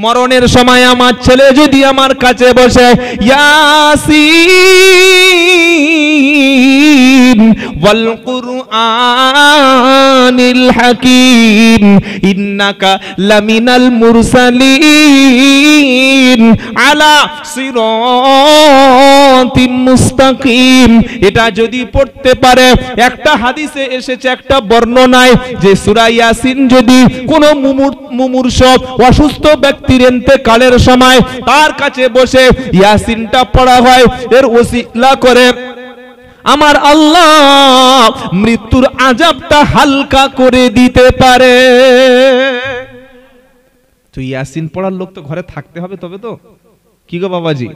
মরণের সময় আমার ছেলে যদি আমার কাছে বসে ইয়াসিন ওয়াল কুরআনিল হাকীম ইন্নাকা লামিনাল মুরসালিন আলা সিরাতিম মুস্তাকিম, এটা যদি পড়তে পারে, একটা হাদিসে এসেছে, একটা বর্ণনায় যে সূরা ইয়াসিন যদি কোনো মুমূর্ষ অসুস্থ ব্যক্তির ইন্তেকালের সময় তার কাছে বসে ইয়াসিনটা পড়া হয়, এর ওসিলা করে আমার আল্লাহ মৃত্যুর আযাবটা হালকা করে দিতে পারে। তো ইয়াসিন পড়ার লোক তো ঘরে থাকতে হবে, তবে তো কি গো বাবাজি।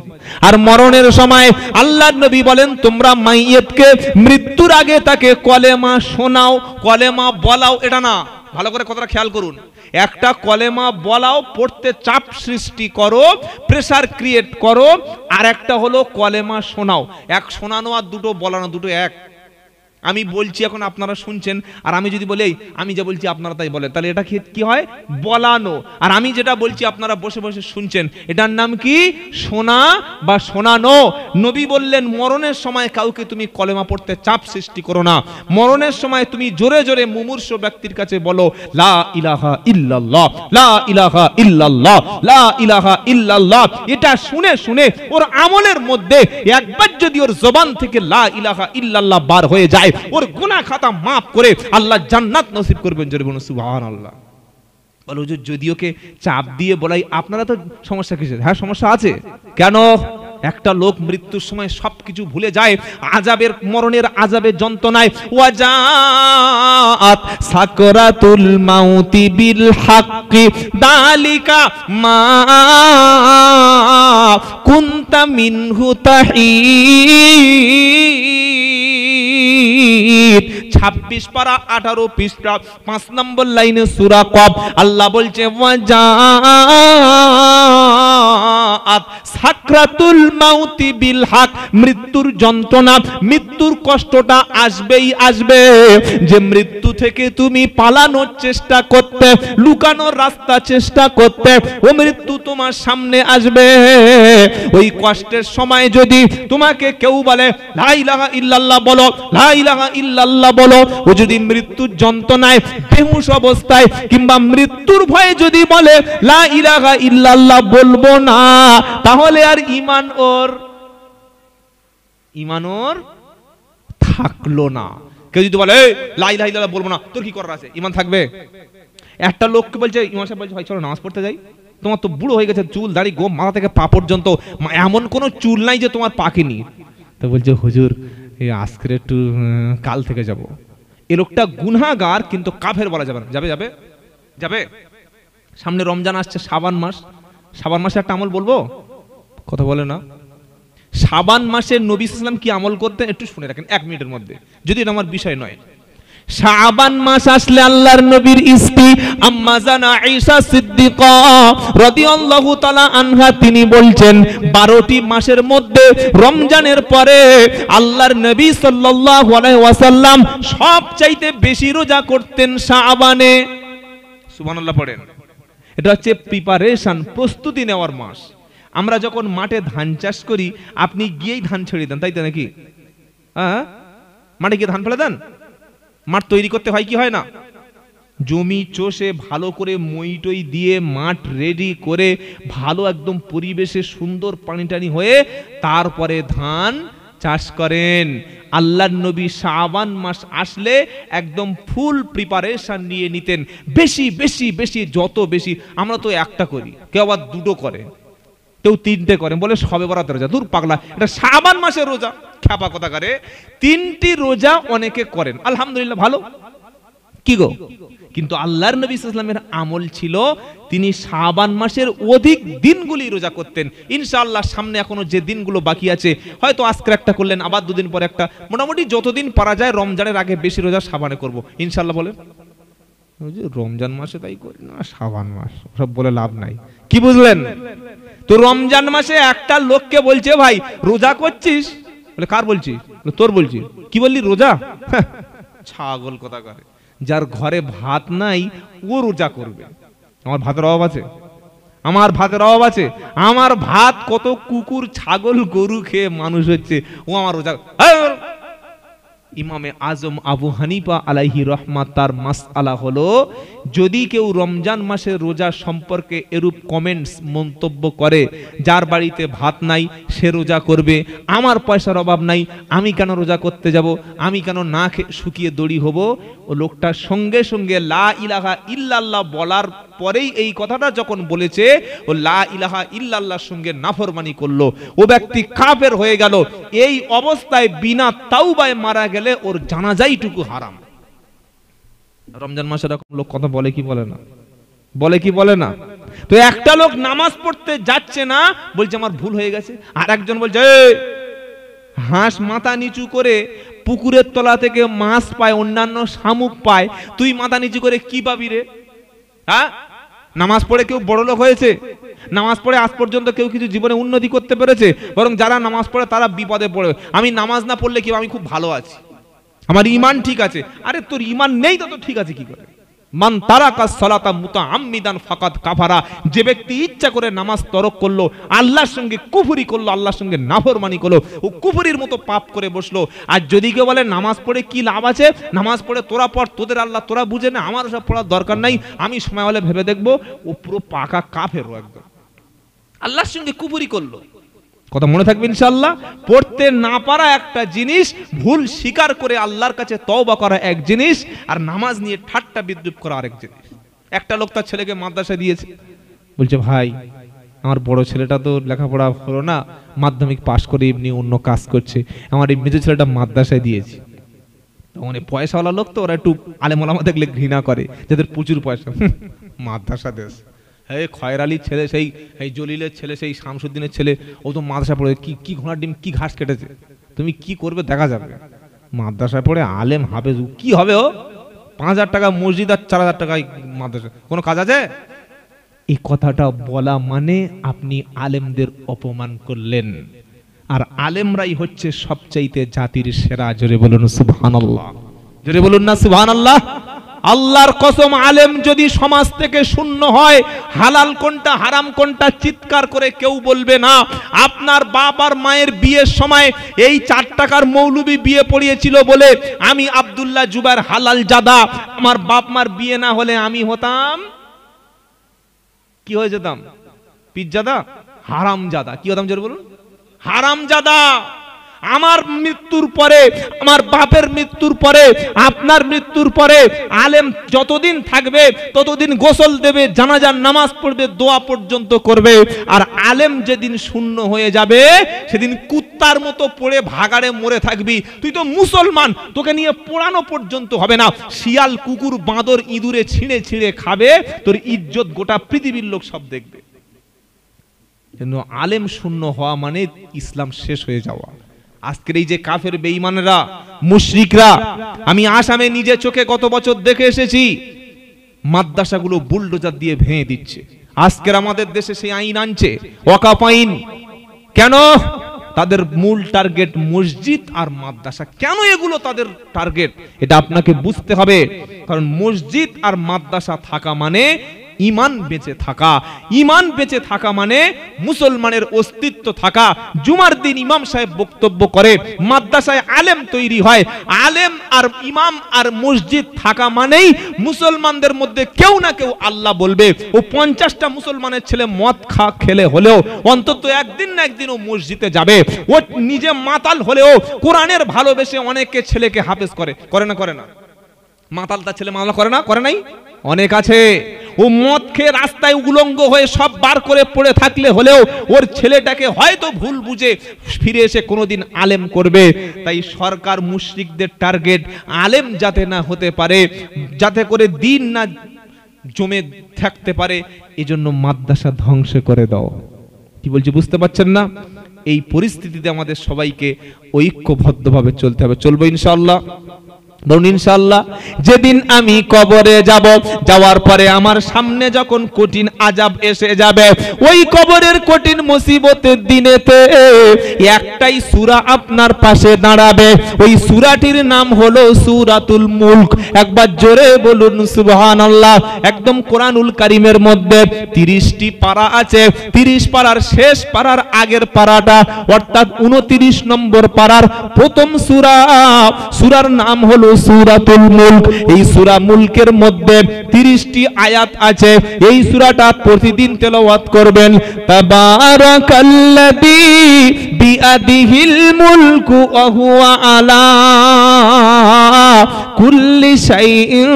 আর মরণের সময় আল্লাহর নবী বলেন তোমরা মাইয়িতকে মৃত্যুর আগে তাকে কলেমা শোনাও, কলেমা বলাও। এটা না, ভালো করে কথাটা খেয়াল করুন, একটা কলেমা বলাও, পড়তে চাপ সৃষ্টি করো, প্রেসার ক্রিয়েট করো, আর একটা হলো কলেমা শোনাও। এক শোনানো আর দুটো বলানো দুটো এক। আমি বলছি এখন আপনারা শুনছেন, আর আমি যদি বলি আমি যা বলছি আপনারা তাই বলেন, তাহলে এটা কি হয়? বলানো। আর আমি যেটা বলছি আপনারা বসে বসে শুনছেন, এটার নাম কি? শোনা বা শোনানো। নবী বললেন মরণের সময় কাউকে তুমি কলেমা পড়তে চাপ সৃষ্টি করো না। মরণের সময় তুমি জোরে জোরে মুমূর্ষ ব্যক্তির কাছে বলো লা ইলাহা ইল্লাল্লাহ, লা ইলাহা ইল্লাল্লাহ, লা ইলাহা ইল্লাল্লাহ। এটা শুনে শুনে ওর আমলের মধ্যে একবার যদি ওর জবান থেকে লা ইলাহা ইল্লাল্লাহ বার হয়ে যায়, ওর গুনাহ খাতা মাফ করে আল্লাহ জান্নাত নসিব করবেন। জোরে বলুন সুবহানাল্লাহ। বলো যে যদি ওকে চাপ দিয়ে বলাই, আপনারা তো সমস্যা কিসের? হ্যাঁ সমস্যা আছে। কেন? একটা লোক মৃত্যুর সময় সবকিছু ভুলে যায়, আযাবের, মরণের আযাবের যন্ত্রণায়। ওয়াজাআত সাকরাতুল মাউতি বিল হাক্কি দালিকা মা কুনতা মিনহু তাহিদ। 26 পারা 18 পৃষ্ঠা 5 নম্বর লাইনে সূরা কফ আল্লাহ বলছে ওয়াজাআত সাকরাতুল মাউতি বিল হক, মৃত্যুর যন্ত্রণা, মৃত্যুর কষ্টটা আসবেই আসবে। যে মৃত্যু থেকে তুমি পালানোর চেষ্টা করতে, লুকানোর রাস্তা চেষ্টা করতে, ও মৃত্যু তোমার সামনে আসবে। ওই কষ্টের সময় যদি তোমাকে কেউ বলে লা ইলাহা ইল্লাল্লাহ বলো, লা ইলাহা ইল্লাল্লাহ বলো, ও যদি মৃত্যুর যন্ত্রণায় বেহুশ অবস্থায় কিংবা মৃত্যুর ভয়ে যদি বলে লা ইলাহা ইল্লাল্লাহ বলবো না, তাহলে আর ঈমান ওর থাকলো না। কেউ যদি বলে লা ইলাহা ইল্লাল্লাহ বলবো না, তোর কি করার আছে? ঈমান থাকবে? একটা লোককে বলছে, ইমাম সাহেব বলছে ভাই চলো নামাজ পড়তে যাই, তোমার তো বুড়ো হয়ে গেছে, চুল দাড়ি গোম মাথা থেকে পা পর্যন্ত, এমন কোনো চুল নাই যে তোমার পাকেনি। তো বলছে হুজুর এই আজকে একটু কাল থেকে যাব। এ লোকটা গুনাহগার কিন্তু কাফের বলা যাবে না। যাবে যাবে যাবে। সামনে রমজান আসছে, শাবান মাস, শাবান মাসে একটা আমল বলবো, কথা বলে না। শাবান মাসে নবী সাল্লাল্লাহু আলাইহি ওয়াসাল্লাম কি আমল করতেন একটু শুনে রাখেন 1 মিনিটের মধ্যে, যদি এটা আমার বিষয় নয়। শাবান মাস আসলে আল্লাহর নবীর স্ত্রী আম্মা জানা আয়েশা সিদ্দিকা রাদিয়াল্লাহু তাআলা আনহা তিনি বলছেন 12টি মাসের মধ্যে রমজানের পরে আল্লাহর নবী সাল্লাল্লাহু আলাইহি ওয়াসাল্লাম সবচাইতে বেশি রোজা করতেন শাবানে। সুবহানাল্লাহ পড়েন। এটা হচ্ছে প্রিপারেশন, প্রস্তুতি নেওয়ার মাস। আমরা যখন মাঠে ধান চাষ করি, আপনি গিয়েই ধান ছেড়ে দেন, তাই তো নাকি? হ্যাঁ, মাঠে গিয়ে ধান ফেলে দেন। মাঠ তৈরি করতে হয় কি হয় না? জমি চষে ভালো করে মইটই দিয়ে মাঠ রেডি করে ভালো একদম পরিবেশে সুন্দর পানি টানি হয়ে তারপরে ধান চাষ করেন। আল্লাহর নবী শাবান মাস আসলে একদম ফুল প্রিপারেশন নিয়ে নিতেন। বেশি বেশি বেশি, যত বেশি। আমরা তো একটা করি, কেউ আবার দুটো করে, কেউ 3টে করেন, বলে সবে বরাতের রোজা। দূর পাগলা, এটা শাবান মাসের রোজা, খ্যাপা কথা করে। 3টি রোজা অনেকে করেন, আলহামদুলিল্লাহ ভালো। কি গো, কিন্তু আল্লাহর নবী সাল্লাল্লাহু আলাইহি ওয়াসাল্লামের আমল ছিল তিনি শাবান মাসের অধিক দিনগুলি রোজা করতেন। ইনশাআল্লাহ সামনে এখনো যে দিনগুলো বাকি আছে, হয়তো আজকে একটা করলেন, আবার 2 দিন পরে একটা, মোটামুটি যতদিন পারা যায় রমজানের আগে বেশি রোজা শাবানে করব ইনশাআল্লাহ। বলেন রমজান মাসে তাই করি না, শাবান মাস সব বলে লাভ নাই। কি বুঝলেন? তো রমজান মাসে একটা লোককে বলছে ভাই রোজা করছিস? বলে কার বলছিস? তোর বলছি। কি বললি? রোজা? ছাগল কথা করে। যার ঘরে ভাত নাই ও রোজা করবে? আমার ভাতের অভাব আছে? আমার ভাতের অভাব আছে? আমার ভাত কত কুকুর ছাগল গরু খেয়ে মানুষ হচ্ছে, ও আমার রোজা। ইমামে আজম আবু হানিফা আলাইহি রহমাত তার মাসআলা হলো, যদি কেউ রমজান মাসের রোজা সম্পর্কে এরূপ কমেন্টস মন্তব্য করে, যার বাড়িতে ভাত নাই সে রোজা করবে, আমার পয়সার অভাব নাই আমি কেন রোজা করতে যাব, আমি কেন না খেয়ে শুকিয়ে দড়ি হব, ও লোকটা সঙ্গে সঙ্গে লা ইলাহা ইল্লাল্লাহ বলার পরেই এই কথাটা যখন বলেছে, ও লা ইলাহা ইল্লাল্লাহর সঙ্গে নাফরমানি করলো, ও ব্যক্তি কাফের হয়ে গেল। এই অবস্থায় বিনা তাওবায় মারা গেলে ওর জানাজাইটুকু হারাম। রমজান মাসে এরকম লোক কথা বলে কি বলে না? বলে কি বলে না? তো একটা লোক নামাজ পড়তে যাচ্ছে না, বলছে আমার ভুল হয়ে গেছে। আর একজন বলছে হাঁস মাথা নিচু করে পুকুরের তলা থেকে মাছ পায়, অন্যান্য শামুক পায়, তুই মাথা নিচু করে কি পাবি রে? হ্যাঁ, নামাজ পড়ে কেউ বড় লোক হয়েছে? নামাজ পড়ে আজ পর্যন্ত কেউ কিছু জীবনে উন্নতি করতে পেরেছে? বরং যারা নামাজ পড়ে তারা বিপদে পড়ে। আমি নামাজ না পড়লে কি, আমি খুব ভালো আছি, আমার ঈমান ঠিক আছে। আরে তোর ঈমান নেই তো ঠিক আছে কি করে? মান তারাকা সালাতা মুতাআম্মিদান ফাকাদ কাফারা, যে ব্যক্তি ইচ্ছা করে নামাজ তরক করলো, আল্লাহর সঙ্গে কুফরি করলো, আল্লাহর সঙ্গে নাফরমানি করলো, ও কুফরির মতো পাপ করে বসলো। আর যদি কেউ বলে নামাজ পড়ে কি লাভ আছে, নামাজ পড়ে তোরা পড়, তোদের আল্লাহ তোরা বুঝে না, আমার ওসব পড়ার দরকার নাই, আমি সময় হলে ভেবে দেখবো, ও পুরো পাকা কাফের, একদম আল্লাহর সঙ্গে কুফরি করলো। কথা মনে থাকবে ইনশাআল্লাহ। পড়তে না পারা একটা জিনিস, ভুল স্বীকার করে আল্লাহর কাছে তওবা করা এক জিনিস, আর নামাজ নিয়ে ঠাট্টা বিদ্রূপ করা আরেক জিনিস। একটা লোক তার ছেলেকে মাদ্রাসা দিয়েছে, বলছে ভাই আমার বড় ছেলেটা তো লেখাপড়া হলো না, মাধ্যমিক পাশ করে এমনি অন্য কাজ করছে, আমার এই মেজো ছেলেটা মাদ্রাসায় দিয়েছি। মানে পয়সাওয়ালা লোক তো, ওরা একটু আলেম ওলামা দেখলে ঘৃণা করে, যাদের প্রচুর পয়সা, মাদ্রাসা দেশ। এই খয়ের আলীর ছেলে, সেই জলিলের ছেলে, সেই শামসুদ্দিনের ছেলে, ও তো মাদ্রাসা পড়ে কি ঘোড়ার ডিম কি ঘাস কেটেছে, তুমি কি করবে দেখা যাবে। মাদ্রাসায় পড়ে আলেম হাফেজ কি হবে? ও 5,000 টাকা মসজিদ আর 4,000 টাকায় মাদ্রাসা, কোনো কাজ আছে? এই কথাটা বলা মানে আপনি আলেমদের অপমান করলেন। আর আলেমরাই হচ্ছে সবচাইতে জাতির সেরা। জোরে বলুন সুবহানাল্লাহ, জোরে বলুন না সুবহানাল্লাহ। আল্লাহর কসম, আলেম যদি সমাজ থেকে শূন্য হয়, হালাল কোনটা হারাম কোনটা চিৎকার করে কেউ বলবে না। আপনার বাপ আর মায়ের বিয়ের সময় এই 4 টাকার মৌলবি বিয়ে পড়িয়েছিল বলে আমি আব্দুল্লাহ জুবায়ের হালাল জাদা, আমার বাপ মার বিয়ে না হলে আমি হতাম কি হয়ে যেতাম? পিজ্জাদা, হারাম জাদা। কি হতাম জোরে বলুন? হারাম জাদা। আমার মৃত্যুর পরে, আমার বাপের মৃত্যুর পরে, আপনার মৃত্যুর পরে আলেম যতদিন থাকবে ততদিন গোসল দেবে, জানাজার নামাজ পড়বে, দোয়া পর্যন্ত করবে। আর আলেম যেদিন শূন্য হয়ে যাবে সেদিন কুত্তার মতো পড়ে ভাগাড়ে মরে থাকবি। তুই তো মুসলমান, তোকে নিয়ে পোড়ানো পর্যন্ত হবে না। শিয়াল, কুকুর, বাঁদর, ইঁদুরে ছিঁড়ে ছিঁড়ে খাবে, তোর ইজ্জত গোটা পৃথিবীর লোক সব দেখবে। আলেম শূন্য হওয়া মানে ইসলাম শেষ হয়ে যাওয়া। আজকের এই যে কাফের বেঈমানরা, মুশরিকরা, আমি আসামে নিজে চোখে গত বছর দেখে এসেছি, মাদ্রাসাগুলো বুলডোজার দিয়ে ভেঙে দিচ্ছে। আজকের আমাদের দেশে সেই আইন আনছে, ওয়াকফ আইন। কেন? তাদের মূল টার্গেট মসজিদ আর মাদ্রাসা। কেন এগুলো তাদের টার্গেট, এটা আপনাকে বুঝতে হবে। কারণ মসজিদ আর মাদ্রাসা থাকা মানে ঈমান বেঁচে থাকা। ঈমান বেঁচে থাকা মানে মুসলমানের অস্তিত্ব থাকা। জুমার দিন ইমাম সাহেব বক্তব্য করে, মাদ্রাসায় আলেম তৈরি হয়। আলেম আর ইমাম আর মসজিদ থাকা মানেই মুসলমানদের মধ্যে কেউ না কেউ আল্লাহ বলবে। ও 50টা মুসলমানের ছেলে মদ খেলে হলেও অন্তত একদিন না একদিন ও মসজিদে যাবে। ও নিজে মাতাল হলেও কোরআনের ভালোবেসে অনেকে ছেলেকে হাফেজ করে না? করে না? মাতালটা ছেলে মামলা করে না? করে নাই? অনেক আছে। ও মদ খেয়ে রাস্তায় উলঙ্গ হয়ে সব বার করে পড়ে থাকলে হলেও ওর ছেলেটাকে হয়তো ভুল বুঝে ফিরে এসে কোনোদিন আলেম করবে। তাই সরকার মুশরিকদের টার্গেট আলেম যাতে না হতে পারে, যাতে করে দিন না জমে থাকতে পারে, এজন্য মাদ্রাসা ধ্বংস করে দাও। কি বলছি বুঝতে পারছেন না? এই পরিস্থিতিতে আমাদের সবাইকে ঐক্যবদ্ধভাবে চলতে হবে। চলবো ইনশাআল্লাহ। বলুন ইনশাআল্লাহ। যেদিন আমি কবরে যাব, যাওয়ার পরে আমার সামনে যখন কঠিন আযাব এসে যাবে, ওই কবরের কঠিন মুসিবতের দিনেতে একটাই সূরা আপনার পাশে দাঁড়াবে, ওই সূরাটির নাম হলো সূরাতুল মুলক। একবার জোরে বলুন সুবহানাল্লাহ। একদম কোরআনুল কারীমের মধ্যে 30টি পারা আছে, 30 পারার শেষ পারার আগের পারাটা অর্থাৎ 29 নম্বর পারার প্রথম সূরা, সূরার নাম হলো সূরাতুল মুলক। এই সূরা মুলকের মধ্যে 30টি আয়াত আছে। এই সূরাটা প্রতিদিন তেলাওয়াত করবেন। তাবারাকাল্লাযী বিয়াদিহিল মুলকু ওয়া হুয়া আলা কুল্লি শাইইন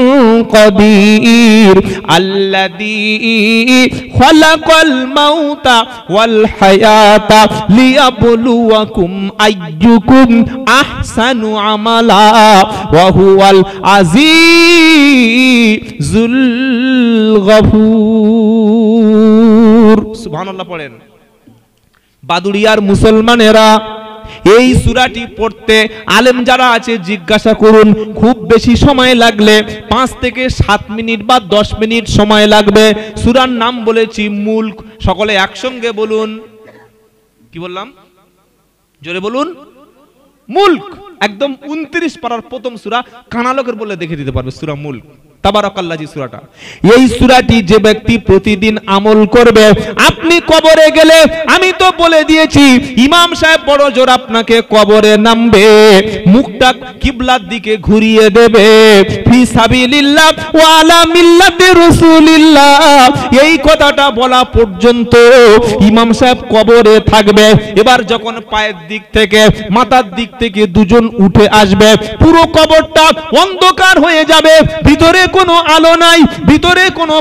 কাদির আল্লাযী খালাকাল মাউতা ওয়াল হায়াতা লিয়াবলুয়াকুম আইয়ুকুম আহসানু আমালা ওয়া হুয়াল আজিজুল গফুর। সুবহানাল্লাহ পড়েন। বাদুড়িয়ার মুসলমানেরা এই সূরাটি পড়তে আলেম যারা আছে জিজ্ঞাসা করুন, খুব বেশি সময় লাগলে 5 থেকে 7 মিনিট বা 10 মিনিট সময় লাগবে। সূরার নাম বলেছি মুলক। সকলে একসঙ্গে বলুন, কি বললাম? জোরে বলুন, মুলক। একদম 29 পারার প্রথম সূরা, কানালোকের বলে দেখে দিতে পারবে সূরা মুলক। তাবারাকাল্লাহ জি সূরাটা। এই সূরাটি যে ব্যক্তি প্রতিদিন আমল করবে, আপনি কবরে গেলে, আমি তো বলে দিয়েছি ইমাম সাহেব বড় জোর আপনাকে কবরে নামবে, মুখটা কিবলার দিকে ঘুরিয়ে দেবে, ফি সাবিলিল্লাহ ওয়া আলা মিল্লাতি রাসূলিল্লাহ, এই কথাটা বলা পর্যন্ত ইমাম সাহেব কবরে থাকবে। এবার যখন পায়ের দিক থেকে মাথার দিক থেকে দুজন উঠে আসবে, পুরো কবরটা অন্ধকার হয়ে যাবে, ভিতরে কোনো আলো নাই, ভিতরে কোনো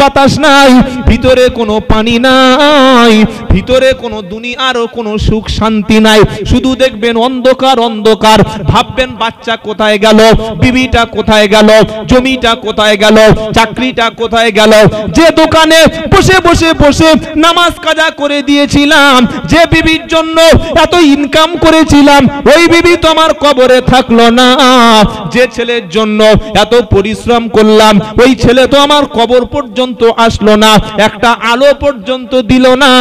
বাতাস নাই, ভিতরে কোনো পানি নাই, ভিতরে কোনো দুনিয়ারও কোনো সুখ শান্তি নাই, শুধু দেখবেন অন্ধকার অন্ধকার। ভাববেন বাচ্চা কোথায় গেল, বিবিটা কোথায় গেল, জমিটা কোথায় গেল, চাকরিটা কোথায় গেল, যে দোকানে বসে বসে বসে নামাজ কাজা করে দিয়েছিলাম, যে বিবির জন্য এত ইনকাম করেছিলাম, ওই বিবি তো আমার কবরে থাকলো না, যে ছেলের জন্য এত পরিশ্রম করলাম, ওই ছেলে তো আমার কবর পর্যন্ত আসলো না, একটা আলো পর্যন্ত দিল না।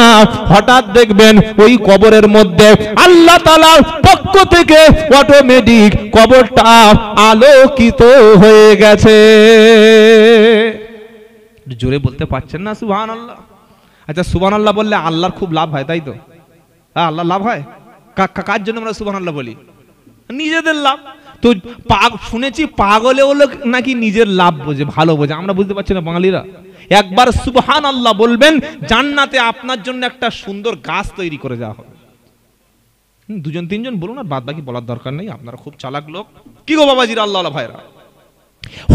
হঠাৎ দেখবেন ওই কবরের মধ্যে আল্লাহ তাআলার পক্ষ থেকে অটোমেটিক কবরটা আলোকিত হয়ে গেছে। জোরে বলতে পারছেন না সুবহানাল্লাহ? আচ্ছা, সুবহানাল্লাহ বললে আল্লাহর খুব লাভ হয়, তাই তো? হ্যাঁ, আল্লাহ লাভ হয়। কার জন্য আমরা সুবহানাল্লাহ বলি? নিজেদের লাভ। তো শুনেছি পাগলে হলো নাকি নিজের লাভ বোঝে, ভালো বোঝে, আমরা বুঝতে পারছি না বাঙালিরা। একবার সুবহানাল্লাহ বলবেন, জান্নাতে আপনার জন্য একটা সুন্দর গাছ তৈরি করে দেওয়া হবে। 2-3 জন বলুন, আর বাদ বাকি বলার দরকার নেই, আপনারা খুব চালাক লোক। কি গো বাবাজিরা, আল্লাহ ভাইরা,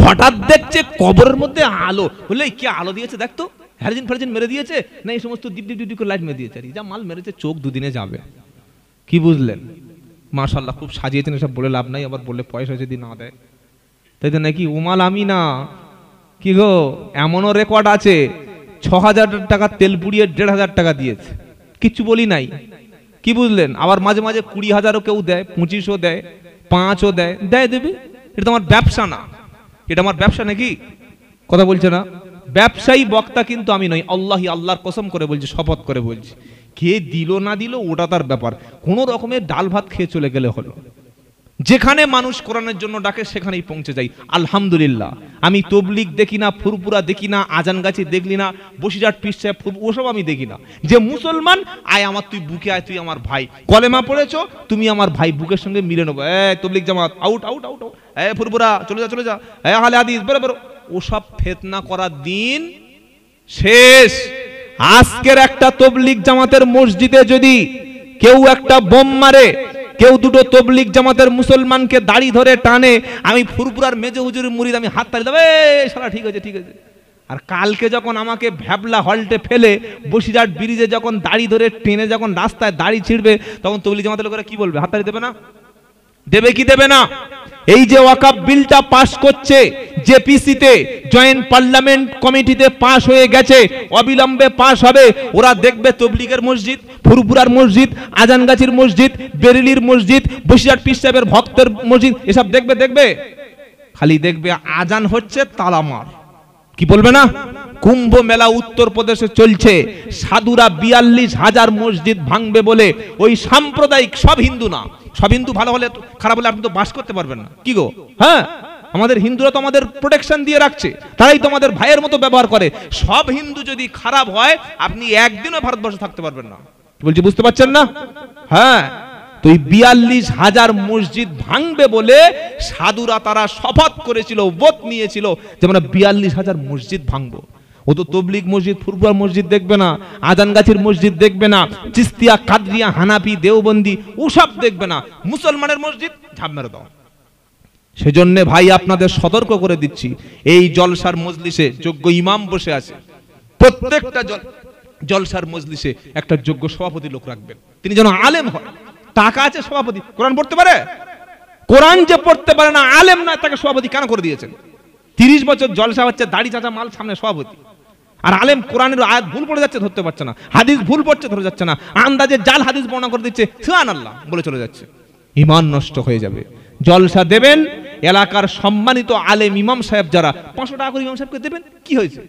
হঠাৎ দেখছে কবরের মধ্যে আলো, বলে কি আলো দিয়েছে দেখতো, হ্যালোজেন ফ্যালোজেন মেরে দিয়েছে না, এই সমস্ত ডিপ ডিপ ডিপ করে লাইট মেরে দিয়েছে, যা মাল মেরেছে চোখ 2 দিনে যাবে। কি বুঝলেন? মাশাআল্লাহ খুব সাজিয়েছেন, এসব বলে লাভ নাই, আবার বললে পয়সা যদি না দেয়, তাই তো নাকি? উমাল আমি না, কি গো, এমনও রেকর্ড আছে 6000 টাকা তেল পুড়িয়ে 1500 টাকা দিয়েছে, কিচ্ছু বলি নাই। কি বুঝলেন? আবার মাঝে মাঝে 20,000ও কেউ দেয়, 25ও দেয়, 5ও দেয়, দেবে। এটা তো আমার ব্যবসা না, এটা আমার ব্যবসা নাকি? কথা বলছে না? ব্যবসায়ী বক্তা কিন্তু আমি নই, আল্লাহি, আল্লাহর কসম করে বলছি, শপথ করে বলছি। কে দিল না দিল ওটা তার ব্যাপার, কোনো রকমের ডাল ভাত খেয়ে চলে গেলে হলো। যেখানে মানুষ কোরআনের জন্য ডাকে সেখানেই পৌঁছে যাই, আলহামদুলিল্লাহ। আমি তবলিগ দেখি না, ফুরপুরা দেখি না, আজানগাছি দেখলি না, বসিরহাট পীর সাহেব, ওসব আমি দেখি না। যে মুসলমান, আয় আমার, তুই বুকে আয়, তুই আমার ভাই, কলেমা পড়েছো, তুমি আমার ভাই, বুকের সঙ্গে মিলে নেবো। তবলিগ জামাত আউট আউট আউট, ফুরপুরা চলে যা চলে যা, আহলে হাদিস বেরো বেরো, ওসব ফিতনা করার দিন শেষ। আজকের একটা তবলিগ জামাতের মসজিদে যদি কেউ একটা বোম মারে, কেউ 2টো তবলিগ জামাতের মুসলমানকে দাড়ি ধরে টানে, আমি ফুরপুরার মেজে হুজুরের মুরিদ, আমি হাত তালি দেবো, শালা ঠিক আছে ঠিক আছে। আর কালকে যখন আমাকে ভ্যাবলা হল্টে ফেলে বসিরহাট ব্রিজে যখন দাড়ি ধরে টেনে যখন রাস্তায় দাড়ি ছিড়বে, তখন তবলিগ জামাতের লোকেরা কি বলবে? হাত তালি দেবে না? দেবে কি দেবে না? এই যে ওয়াকফ বিলটা পাস করছে জেপিসিতে, জয়েন্ট পার্লামেন্ট কমিটিতে পাস হয়ে গেছে, অবিলম্বে পাস হবে। ওরা দেখবে তবলিগের মসজিদ, ফুরপুরার মসজিদ, আজানগাছির মসজিদ, বেরেলির মসজিদ, বসিরহাট পীর সাহেবের ভক্তের মসজিদ, এসব দেখবে? খালি দেখবে আজান হচ্ছে তালামার, কি বলবে না? কুম্ভ মেলা উত্তরপ্রদেশে চলছে, সাধুরা 42,000 মসজিদ ভাঙবে বলে, ওই সাম্প্রদায়িক, সব হিন্দু না, সব হিন্দু ভালো হলে খারাপ হলে আপনি তো বাস করতে পারবেন না, কি গো? হ্যাঁ, আমাদের হিন্দুরা তো আমাদের প্রোটেকশন দিয়ে রাখছে, তারাই তো আমাদের ভাইয়ের মতো ব্যবহার করে। সব হিন্দু যদি খারাপ হয়, আপনি একদিনও ভারতবর্ষে থাকতে পারবেন না। বলছি বুঝতে পারছেন না? হ্যাঁ, তো এই 42,000 মসজিদ ভাঙবে বলে সাধুরা তারা শপথ করেছিল, ওত নিয়েছিল যে আমরা 42,000 মসজিদ ভাঙবো। ও তো তবলিগ মসজিদ, ফুরফুরা মসজিদ দেখবে না, আজানগাছির মসজিদ দেখবে না, চিস্তিয়া, কাদরিয়া, হানাফি, দেওবন্দি ওসব দেখবে না, মুসলমানের মসজিদ ঝাঁপ মেরে দাও। সেজন্য ভাই আপনাদের সতর্ক করে দিচ্ছি, এই জলসার মজলিসে যোগ্য ইমাম বসে আছে, প্রত্যেকটা জলসার মজলিসে একটা যোগ্য সভাপতি লোক রাখবেন, তিনি যেন আলেম হয়। টাকা আছে সভাপতি, কোরআন পড়তে পারে? কোরআন যে পড়তে পারে না, আলেম না, তাকে সভাপতি কেন করে দিয়েছেন? 30 বছর জলসা হচ্ছে, দাড়ি চাচা মাল সামনে সভাপতি, আর আলেম কোরআনের আয়াত ভুল পড়ে যাচ্ছে, ধরতে পারছে না, হাদিস ভুল পড়ছে, ধরে যাচ্ছে না, আন্দাজে জাল হাদিস বর্ণনা করে দিচ্ছে, সুবহানাল্লাহ বলে চলে যাচ্ছে, ঈমান নষ্ট হয়ে যাবে। জলসা দেবেন, এলাকার সম্মানিত আলেম ইমাম সাহেব যারা, 500 টাকা করে ইমাম সাহেবকে দেবেন, কি হয়েছে?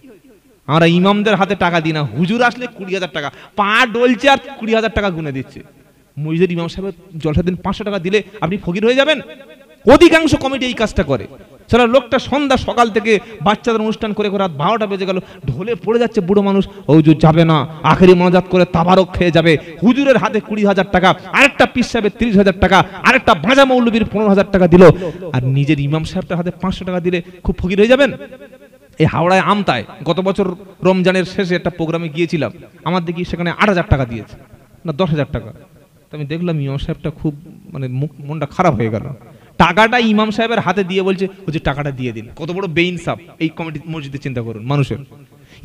আমরা ইমামদের হাতে টাকা দিই না, হুজুর আসলে 20,000 টাকা, পা ডলছে আর 20,000 টাকা গুনে দিচ্ছে। মসজিদের ইমাম সাহেব জলসা দিন 500 টাকা দিলে আপনি ফকির হয়ে যাবেন? অধিকাংশ কমিটি এই কাজটা করে। সারা লোকটা সন্ধ্যা সকাল থেকে বাচ্চাদের অনুষ্ঠান করে করে রাত 12টা বেজে গেল, ঢোলে পড়ে যাচ্ছে বুড়ো মানুষ, হুজুর যাবে না, আখেরি মোনাজাত করে তাবারক খেয়ে যাবে। হুজুরের হাতে 20,000 টাকা, আরেকটা পীর সাহেবের 30,000 টাকা, আরেকটা ভাজা মৌলবীর 15,000 টাকা দিল, আর নিজের ইমাম সাহেবটার হাতে 500 টাকা দিলে খুব ফকির হয়ে যাবেন? এই হাওড়ায় আমতায় গত বছর রমজানের শেষে একটা প্রোগ্রামে গিয়েছিলাম, আমার দেখি সেখানে 8,000 টাকা দিয়েছে না 10,000 টাকা। আমি দেখলাম ইমাম সাহেবটা খুব মানে মনটা খারাপ হয়ে গেল। টাকাটা ইমাম সাহেবের হাতে দিয়ে বলছে হুজুর টাকাটা দিয়ে দিন। কত বড় বেইনসাফ এই কমিটি মসজিদে, চিন্তা করুন মানুষের।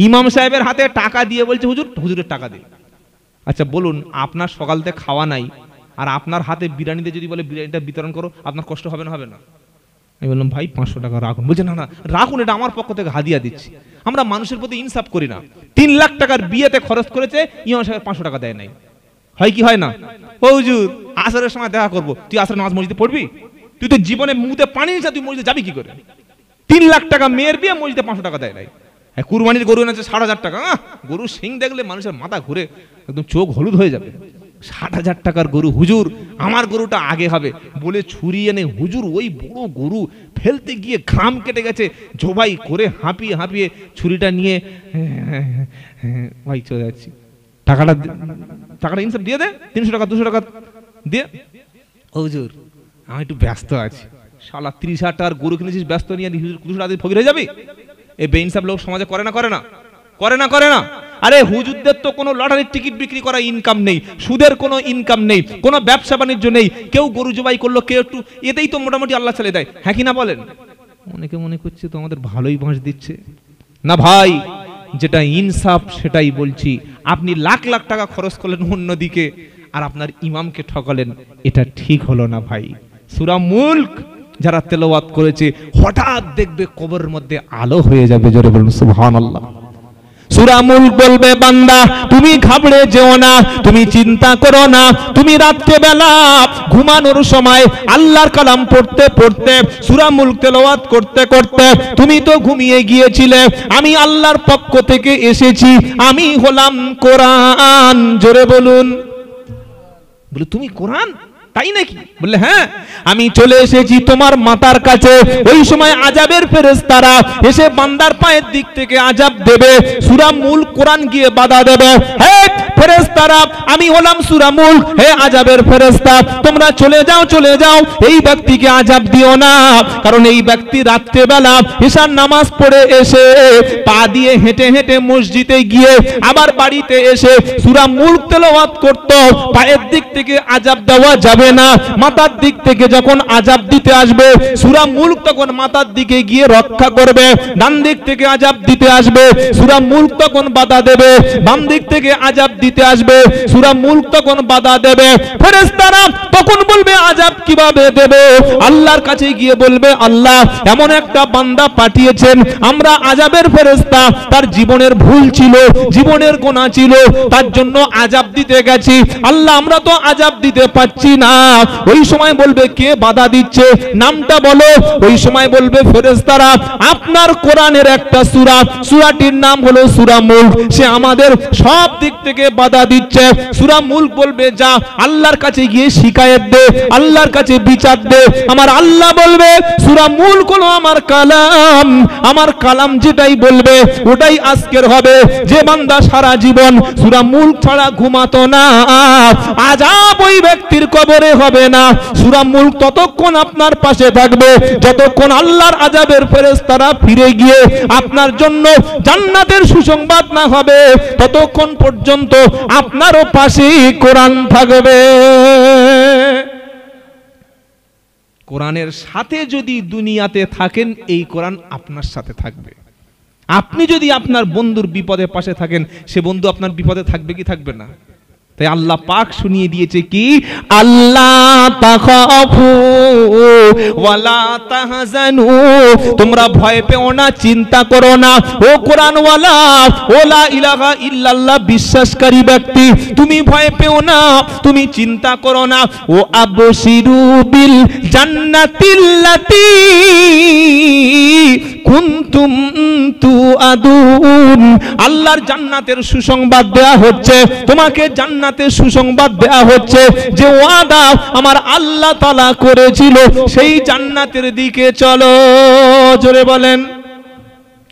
ইমাম সাহেবের হাতে টাকা দিয়ে বলছে হুজুরের টাকা দিন। আচ্ছা বলুন, আপনার সকাল থেকে খাওয়া নাই, আর আপনার হাতে বিরিয়ানিতে যদি বলে বিরিয়ানিটা বিতরণ করো, আপনার কষ্ট হবে না? হবে না? আমি বললাম ভাই 500 টাকা রাখুন। বলছে না না রাখুন, এটা আমার পক্ষ থেকে হাদিয়া দিচ্ছি। আমরা মানুষের প্রতি ইনসাফ করি না। 3 লাখ টাকার বিয়েতে খরচ করেছে, ইমাম সাহেব 500 টাকা দেয় নাই। হয় কি হয় না? ও হুজুর আসরের সময় দেখা করবো, তুই আসরের নামাজ মসজিদে পড়বি? তুই তো জীবনে মুতে পানি নিস, তুই মসজিদে যাবি কি করে? 3 লাখ টাকা মেয়ের বিয়ে, মসজিদে 500 টাকা দেয় নাই। কুরবানির গরু এনেছে 60,000 টাকা, গরু সিং দেখলে মানুষের মাথা ঘুরে একদম চোখ হলুদ হয়ে যাবে। 60,000 টাকার গরু, হুজুর আমার গরুটা আগে হবে বলে ছুরি এনে হুজুর ওই বড় গরু ফেলতে গিয়ে ঘাম কেটে গেছে, জবাই করে হাঁপিয়ে হাঁপিয়ে ছুরিটা নিয়ে ভাই চলে যাচ্ছি, টাকাটা ইনসাফ দিয়ে দে, 300 টাকা 200 টাকা দিয়ে। হুজুর আমি একটু ব্যস্ত আছি। শালা 30,000 টাকার গরু কিনেছিস, ব্যস্ত নিয়ে 200 টাকা দিয়ে ফকির হয়ে যাবি? এই বেইনসাফ লোক সমাজে করে না করে না করে না করে না? আরে হুজুরদের তো কোনো লটারির টিকিট বিক্রি করা ইনকাম নেই, সুদের কোনো ইনকাম নেই, কোনো ব্যবসা বাণিজ্য নেই। কেউ গরু জবাই করলো, কেউ একটু, এতেই তো মোটামুটি আল্লাহ ছেড়ে দেয়। হ্যাঁ কি না বলেন? অনেকে মনে করছে তো আমাদের ভালোই বাঁশ দিচ্ছে না। ভাই যেটা ইনসাফ সেটাই বলছি। আপনি লাখ লাখ টাকা খরচ করলেন অন্যদিকে, আর আপনার ইমামকে ঠকালেন, এটা ঠিক হলো না ভাই। সূরা মুলক যারা তেলাওয়াত করেছে, হঠাৎ দেখবে কবরের মধ্যে আলো হয়ে যাবে। জোরে বলুন সুবহানাল্লাহ। সূরা মুলক বলবে বান্দা তুমি ঘাবড়ে যেও না, তুমি চিন্তা করো না, তুমি রাত্রে বেলা ঘুমানোর সময় আল্লাহর কালাম পড়তে পড়তে, সূরা মুলক তেলাওয়াত করতে করতে তুমি তো ঘুমিয়ে গিয়েছিলে। আমি আল্লাহর পক্ষ থেকে এসেছি, আমি হলাম কোরআন। জোরে বলুন। বলে তুমি কোরআন? তাই নাকি? বললে হ্যাঁ, আমি চলে এসেছি তোমার মাথার কাছে। ওই সময় আযাবের ফেরেশতারা এসে বান্দার পায়ের দিক থেকে আযাব দেবে, সূরা মুলক কোরআন গিয়ে বাধা দেবে। হে ফেরেশতারা, আমি হলাম সূরা মুলক, হে আযাবের ফেরেশতা তোমরা চলে যাও চলে যাও, এই ব্যক্তিকে আযাব দিও না, কারণ এই ব্যক্তি রাত্রে বেলা ঈশার নামাজ পড়ে এসে পা দিয়ে হেঁটে হেঁটে মসজিদে গিয়ে আবার বাড়িতে এসে সূরা মুলক তেলাওয়াত করত। পায়ের দিক থেকে আযাব দেওয়া যাবে না, মাথার দিক থেকে যখন আযাব দিতে আসবে সূরা মুলক তখন মাথার দিকে গিয়ে রক্ষা করবে। ডান দিক থেকে আযাব দিতে আসবে, সূরা মুলক তখন বাধা দেবে। বাম দিক থেকে আযাব দিতে দিতে আসবে, সূরা মুলক তখন বাধা দেবে। ফেরেশতারা তখন বলবে আযাব কিভাবে দেবে? আল্লাহর কাছে গিয়ে বলবে আল্লাহ এমন একটা বান্দা পাঠিয়েছেন, আমরা আযাবের ফেরেশতা, তার জীবনের ভুল ছিল, জীবনের গুনাহ ছিল, তার জন্য আযাব দিতে গেছি, আল্লাহ আমরা তো আযাব দিতে পাচ্ছি না। ওই সময় বলবে কে বাধা দিচ্ছে, নামটা বলো। ওই সময় বলবে ফেরেশতারা আপনার কোরআনের একটা সূরা, সূরাটির নাম হলো সূরা মুলক, সে আমাদের সব দিক থেকে বাধা দিচ্ছে। সূরা মুলক বলবে যা আল্লাহর কাছে গিয়ে শিকায়েত দে, আল্লাহর কাছে বিচার দে। আমার আল্লাহ বলবে সূরা মুলক হলো আমার কালাম, আমার কালাম যেটাই বলবে ওটাই আজকের হবে। যে বান্দা সারা জীবন সূরা মুলক ছাড়া ঘুমাতো না, আযাব ওই ব্যক্তির কবরে হবে না। সূরা মুলক ততক্ষণ আপনার পাশে থাকবে যতক্ষণ আল্লাহর আযাবের ফেরেশতারা ফিরে গিয়ে আপনার জন্য জান্নাতের সুসংবাদ না হবে, ততক্ষণ পর্যন্ত আপনারও পাশে কোরআন থাকবে। কোরআনের সাথে যদি দুনিয়াতে থাকেন, এই কোরআন আপনার সাথে থাকবে। আপনি যদি আপনার বন্ধুর বিপদে পাশে থাকেন, সে বন্ধু আপনার বিপদে থাকবে কি থাকবে না? তাই আল্লাহ পাক শুনিয়ে দিয়েছে কি, আল্লাহ তাখাফু ওয়ালা তাহজানু, তোমরা ভয় পেও না, চিন্তা করো না। ও কোরআনওয়ালা, ও লা ইলাহা ইল্লাল্লাহ বিশ্বাসকারী ব্যক্তি, তুমি ভয় পেও না, তুমি চিন্তা করো না। ও আবশিরু বিল জান্নাতিল্লাতী কুনতুম তুআদুন, আল্লাহর জান্নাতের সুসংবাদ দেয়া হচ্ছে, তোমাকে জান্নাতের সুসংবাদ দেয়া হচ্ছে। যে ওয়াদা আমার আল্লাহ তাআলা করেছিল সেই জান্নাতের দিকে চলো। জোরে বলেন।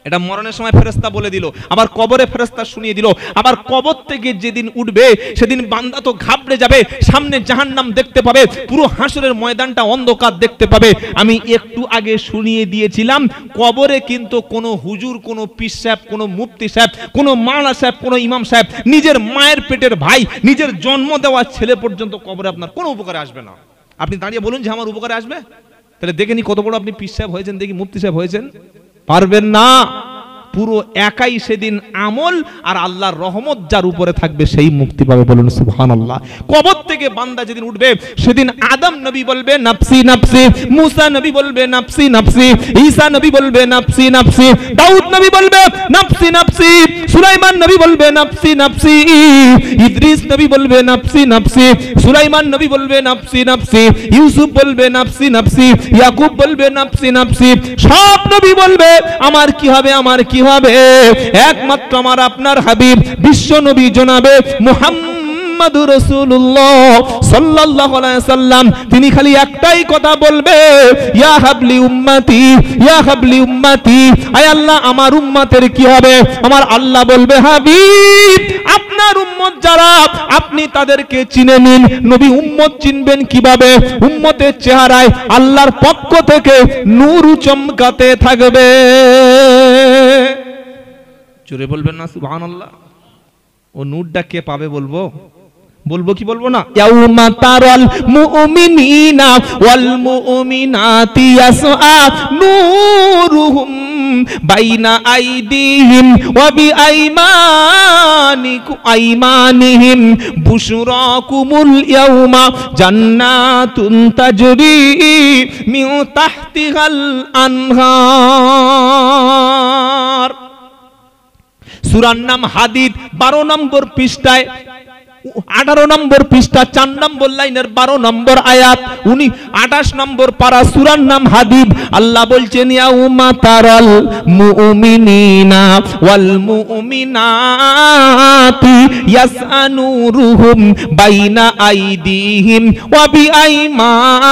এটা মরণের সময় ফেরেশতা বলে দিল, আবার কবরে ফেরেশতা শুনিয়ে দিল। আবার কবর থেকে যেদিন উঠবে সেদিন বান্দা তো ঘাবড়ে যাবে, সামনে জাহান্নাম দেখতে পাবে, পুরো হাসরের ময়দানটা অন্ধকার দেখতে পাবে। আমি একটু আগে শুনিয়ে দিয়েছিলাম কবরে কিন্তু কোনো হুজুর, কোনো পীর সাহেব, কোনো মুফতি সাহেব, কোনো মাওলানা সাহেব, কোনো ইমাম সাহেব, নিজের মায়ের পেটের ভাই, নিজের জন্ম দেওয়া ছেলে পর্যন্ত কবরে আপনার কোনো উপকারে আসবে না। আপনি দাঁড়িয়ে বলুন যে আমার উপকারে আসবে, তাহলে দেখে নি কত বড় আপনি পীর সাহেব হয়েছেন, দেখি মুফতি সাহেব হয়েছেন, পারবেন না। পুরো একাই সেদিন আমল আর আল্লাহর রহমত যার উপরে থাকবে সেই মুক্তি পাবে। বলুন সুবহানাল্লাহ। কবর থেকে বান্দা যেদিন উঠবে সেদিন আদম নবী বলবে নাফসি নাফসি, মুসা নবী বলবে নাফসি নাফসি, ঈসা নবী বলবে নাফসি নাফসি, দাউদ নবী বলবে নাফসি নাফসি, সুলাইমান নবী বলবে নাফসি নাফসি, ইদ্রিস নবী বলবে নাফসি নাফসি, সুলাইমান নবী বলবে নাফসি নাফসি, ইউসুফ বলবে নাফসি নাফসি, ইয়াকুব বলবে নাফসি নাফসি। সব নবী বলবে আমার কি হবে, আমার কি হবে। একমাত্র আমার আপনার হাবিব বিশ্ব নবী জনাবে মুহাম্মাদুর রাসূলুল্লাহ সাল্লাল্লাহু আলাইহি সাল্লাম, তিনি খালি একটাই কথা বলবে, ইয়া হাবলি উম্মতি, ইয়া হাবলি উম্মতি, আয় আল্লাহ আমার উম্মতের কি হবে। আমার আল্লাহ বলবে হাবিব আপনার উম্মত যারা, আপনি তাদেরকে চিনে নিন। নবী উম্মত চিনবেন কিভাবে? উম্মতের চেহারায় আল্লাহর পক্ষ থেকে নূর চমকাতে থাকবে। জোরে বলবেন না সুবহানাল্লাহ। ও নূরটা কে পাবে বলবো, বলবো কি বলবো না? ইয়াউমা তারাল মুমিনিনা ওয়াল মুমিনাতি ইয়াসআ নূরুহুম বাইনা আইদিহিম ওয়া বিআইমানিহিম বুশরাকুমুল ইয়াউমা জান্নাতুন তাজরি মিন তাহতিহাল আনহার। সূরার নাম হাদিদ, 12 নম্বর পৃষ্ঠায়, 18 নম্বর পৃষ্ঠা, 4 নম্বর লাইনের 12 নম্বর আয়াত, 28 নম্বর পারা, সূরার নাম হাদিদ। আল্লাহ বলছেন ইয়াউমা তারাল মুমিনিনা ওয়াল মুমিনাতি ইয়াসআনুরুহুম বাইনা আইদিহিম ওয়া বিআইমানিহিম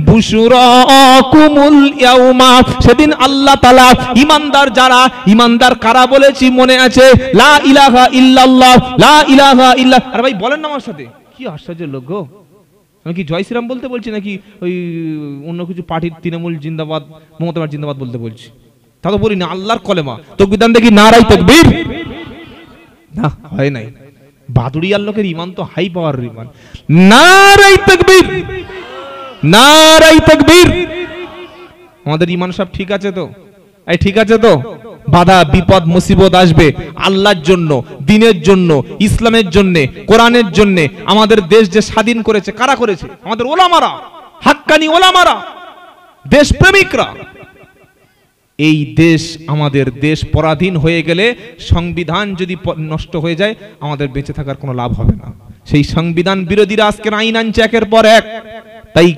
বুশরাকুমুল ইয়াউমা। সেদিন আল্লাহ তাআলা ঈমানদার যারা, ঈমানদার কারা বলেছি মনে আছে? লা ইলাহা ইল্লাল্লাহ, লা ইলাহা ইল্লা। আরে ভাই বলেন না আমার সাথে, কি আশ্চর্য লোক গো। আমি কি জয় শ্রীরাম বলতে বলছি নাকি ওই অন্য কিছু পার্টির তৃণমূল জিন্দাবাদ, মমতা জিন্দাবাদ বলতে বলছি? তা তো বলি না, আল্লাহর কলেমা। তাকবীর দেন দেখি, নারায়ে তাকবীর। না হয় নাই, বাদুড়িয়ার লোকের ঈমান তো হাই পাওয়ার ঈমান। নারায়ে তাকবীর, নারায়ে তাকবীর। আমাদের ঈমান সব ঠিক আছে তো? এই ঠিক আছে তো? বাধা বিপদ মুসিবত আসবে, আল্লাহর জন্য, দ্বীনের জন্য, ইসলামের জন্য, কোরআনের জন্য। আমাদের দেশ যে স্বাধীন করেছে কারা করেছে? আমাদের ওলামারা, হাক্কানি ওলামারা, দেশপ্রেমিকরা। এই দেশ, আমাদের দেশ পরাধীন হয়ে গেলে, সংবিধান যদি নষ্ট হয়ে যায়, আমাদের বেঁচে থাকার কোনো লাভ হবে না। সেই সংবিধান বিরোধীরা আজকের আইন আনছে একের পর এক। তাই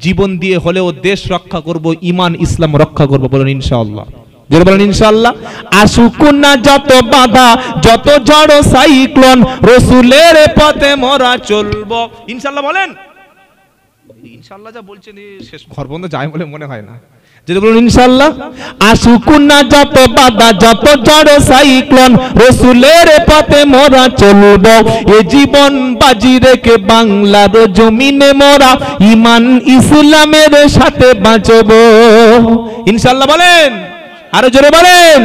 জীবন দিয়ে হলেও দেশ রক্ষা করব, ইমান ইসলাম রক্ষা করব। বলুন ইনশাআল্লাহ, জোরে বলেন ইনশাআল্লাহ। আসুক না যত বাধা, যত ঝড় সাইক্লোন, রাসূলের পথে মোরা চলবো। ইনশাআল্লাহ বলেন। ইনশাআল্লাহ যা বলছেন শেষ ঘর বন্ধ যায় বলে মনে হয় না। যদি বলুন ইনশাআল্লাহ। আসুক না যত বাধা, যত ঝড় সাইক্লোন, রাসূলের পথে মোরা চলবো। এ জীবন বাজি রেখে বাংলার জমিনে মোরা ঈমান ইসলামের সাথে বাঁচবো। ইনশাআল্লাহ বলেন, আরো জোরে বলেন।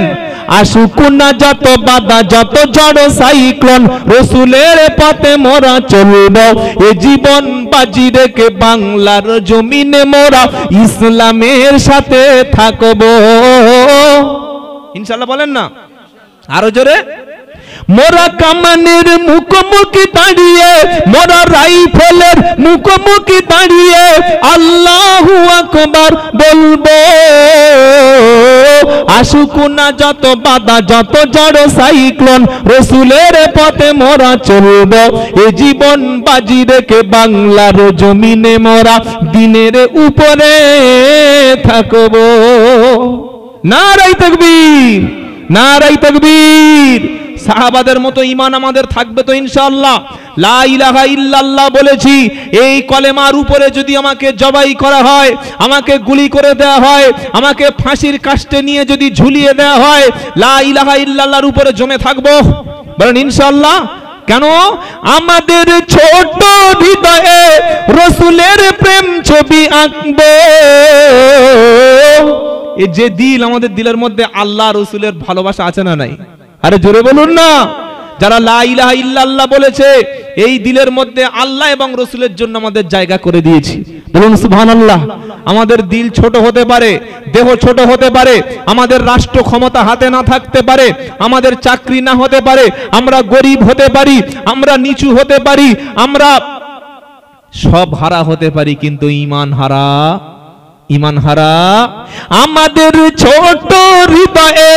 আসুক না যত বাধা, যত ঝড় সাইক্লোন, রাসূলের পথে মোরা চলবো। এ জীবন বাজি রেখে বাংলার জমিনে মোরা ইসলামের সাথে থাকবো। ইনশাআল্লাহ বলেন না, আরো জোরে। মোরা কামানের মুখোমুখি দাঁড়িয়ে, মোরা রাইফেলের মুখোমুখি দাঁড়িয়ে আল্লাহু আকবার বলবো। আসুক না যত বাধা, যত ঝড় সাইক্লোন, রাসূলের পথে মোরা চলবো। এ জীবন বাজি রেখে বাংলার জমিনে মোরা দ্বীনের উপরে থাকবো। নারায়ে তাকবীর, নারায়ে তাকবীর। সাহাবাদের মতো ঈমান আমাদের থাকবে তো ইনশাআল্লাহ। লা ইলাহা ইল্লাল্লাহ বলেছি, এই কলেমার উপরে যদি আমাকে জবাই করা হয়, আমাকে গুলি করে দেওয়া হয়, আমাকে ফাঁসির কাস্টে নিয়ে যদি ঝুলিয়ে দেওয়া হয়, লা ইলাহা ইল্লাল্লাহর উপরে জমে থাকবো। বলেন ইনশাআল্লাহ। কেন? আমাদের ছোট হৃদয়ে রাসূলের প্রেম ছবি আঁকবো। এই যে দিল, আমাদের দিলের মধ্যে আল্লাহ রাসূলের ভালোবাসা আছে না নাই? আরে জোরে বলুন না। যারা লা ইলাহা ইল্লাল্লাহ বলেছে, এই দিলের মধ্যে আল্লাহ এবং রাসূলের জন্য আমাদের জায়গা করে দিয়েছি। বলুন সুবহানাল্লাহ। আমাদের দিল ছোট হতে পারে, দেহ ছোট হতে পারে, আমাদের রাষ্ট্র ক্ষমতা হাতে না থাকতে পারে, আমাদের চাকরি না হতে পারে, আমরা গরিব হতে পারি, আমরা নিচু হতে পারি, আমরা সব হারা হতে পারি, কিন্তু ঈমান হারা, ঈমান হারা। আমাদের ছোট হৃদয়ে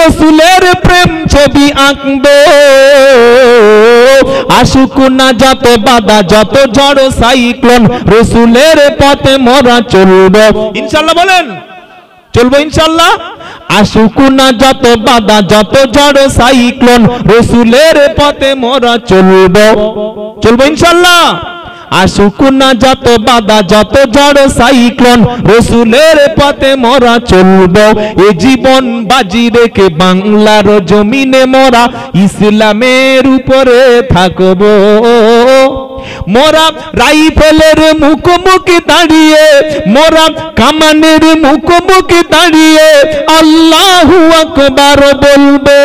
রাসূলের প্রেম ছবি আঁকবো। আসুক না যত বাধা, যত ঝড় সাইক্লোন, রাসূলের পথে মোরা চলবো। ইনশাআল্লাহ বলেন, চলবো ইনশাআল্লাহ। আসুক না যত বাধা, যত ঝড় সাইক্লোন, রাসূলের পথে মোরা চলবো, চলবো ইনশাআল্লাহ। আসুক না যত বাধা, যত ঝড় সাইক্লোন, রাসূলের পথে মোরা চলবো। এ জীবন বাজি রেখে বাংলার জমিনে মোরা ইসলামের উপরে থাকবো। মোরা রাইফেলের মুখোমুখি দাঁড়িয়ে, মোরা কামানের মুখোমুখি দাঁড়িয়ে আল্লাহু আকবার বলবো।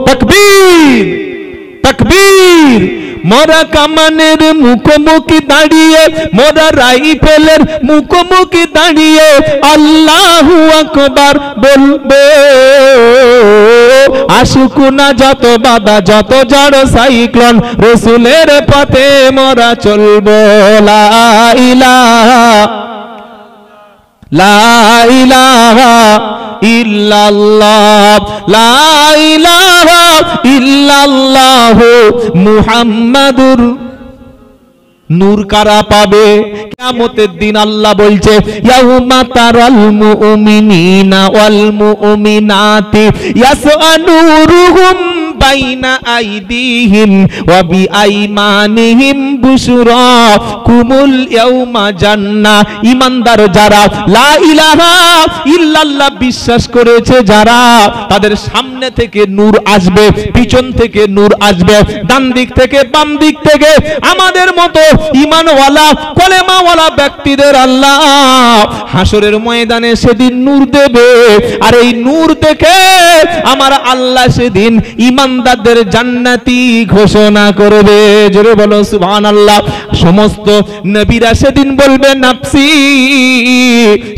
তাকবীর, তাকবীর। মোরা কামানের মুখোমুখি দাঁড়িয়ে, মোরা রাইফেলের মুখোমুখি দাঁড়িয়ে আল্লাহু আকবার বলবো। আসুক না যত বাধা, যত ঝড় সাইক্লোন, রাসূলের পথে মোরা চলবো। লা ইলাহা, লা ইলাহা ইল্লাল্লাহ, লা ইলাহা ইল্লাল্লাহ মুহাম্মাদুর। নূর কারা পাবে কিয়ামতের দিন? আল্লাহ বলছে, ইয়াউমা তারাল মুমিনিনা ওয়াল মুমিনাতি ইয়াসআনুরুহুম বাইনা আইদিহিম ওয়া বিআইমানিহিম বুশরাকুমুল ইয়াউমা জান্নাহ। ঈমানদার যারা, লা ইলাহা ইল্লাল্লাহ বিশ্বাস করেছে যারা, তাদের সামনে থেকে নূর আসবে, পিছন থেকে নূর আসবে, ডান দিক থেকে বাম দিক থেকে। আমাদের মতো ঈমানওয়ালা কলেমাওয়ালা ব্যক্তিদের আল্লাহ হাসরের ময়দানে সেদিন নূর দেবে। আর এই নূর দেখে আমার আল্লাহ সেদিন ঈমান বান্দাদের জান্নাতি ঘোষণা করবে। জোরে বলো সুবহানাল্লাহ। সমস্ত নবীরা সেদিন বলবে নাফসি।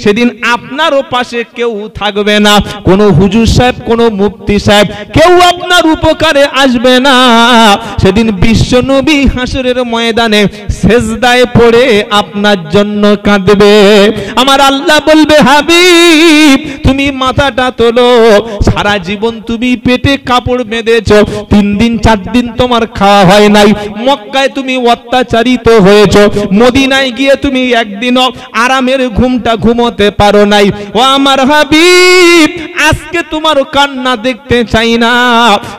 সেদিন আপনারও পাশে কেউ থাকবে না, কোন হুজুর সাহেব, কোন মুফতি সাহেব, কেউ আপনার উপকারে আসবে না। সেদিন বিশ্ব নবী হাসরের ময়দানে সেজদায় পড়ে আপনার জন্য কাঁদবে। আমার আল্লাহ বলবে হাবিব তুমি মাথাটা তোলো। সারা জীবন তুমি পেটে কাপড় বেঁধেছো, 3 দিন 4 দিন তোমার খাওয়া হয় নাই। মক্কায় তুমি অত্যাচারিত হয়েছো, মদিনায় গিয়ে তুমি একদিনও আরামের ঘুমটা ঘুমোতে পারো নাই। ও আমার হাবিব আজকে তোমার কান্না দেখতে চাই না।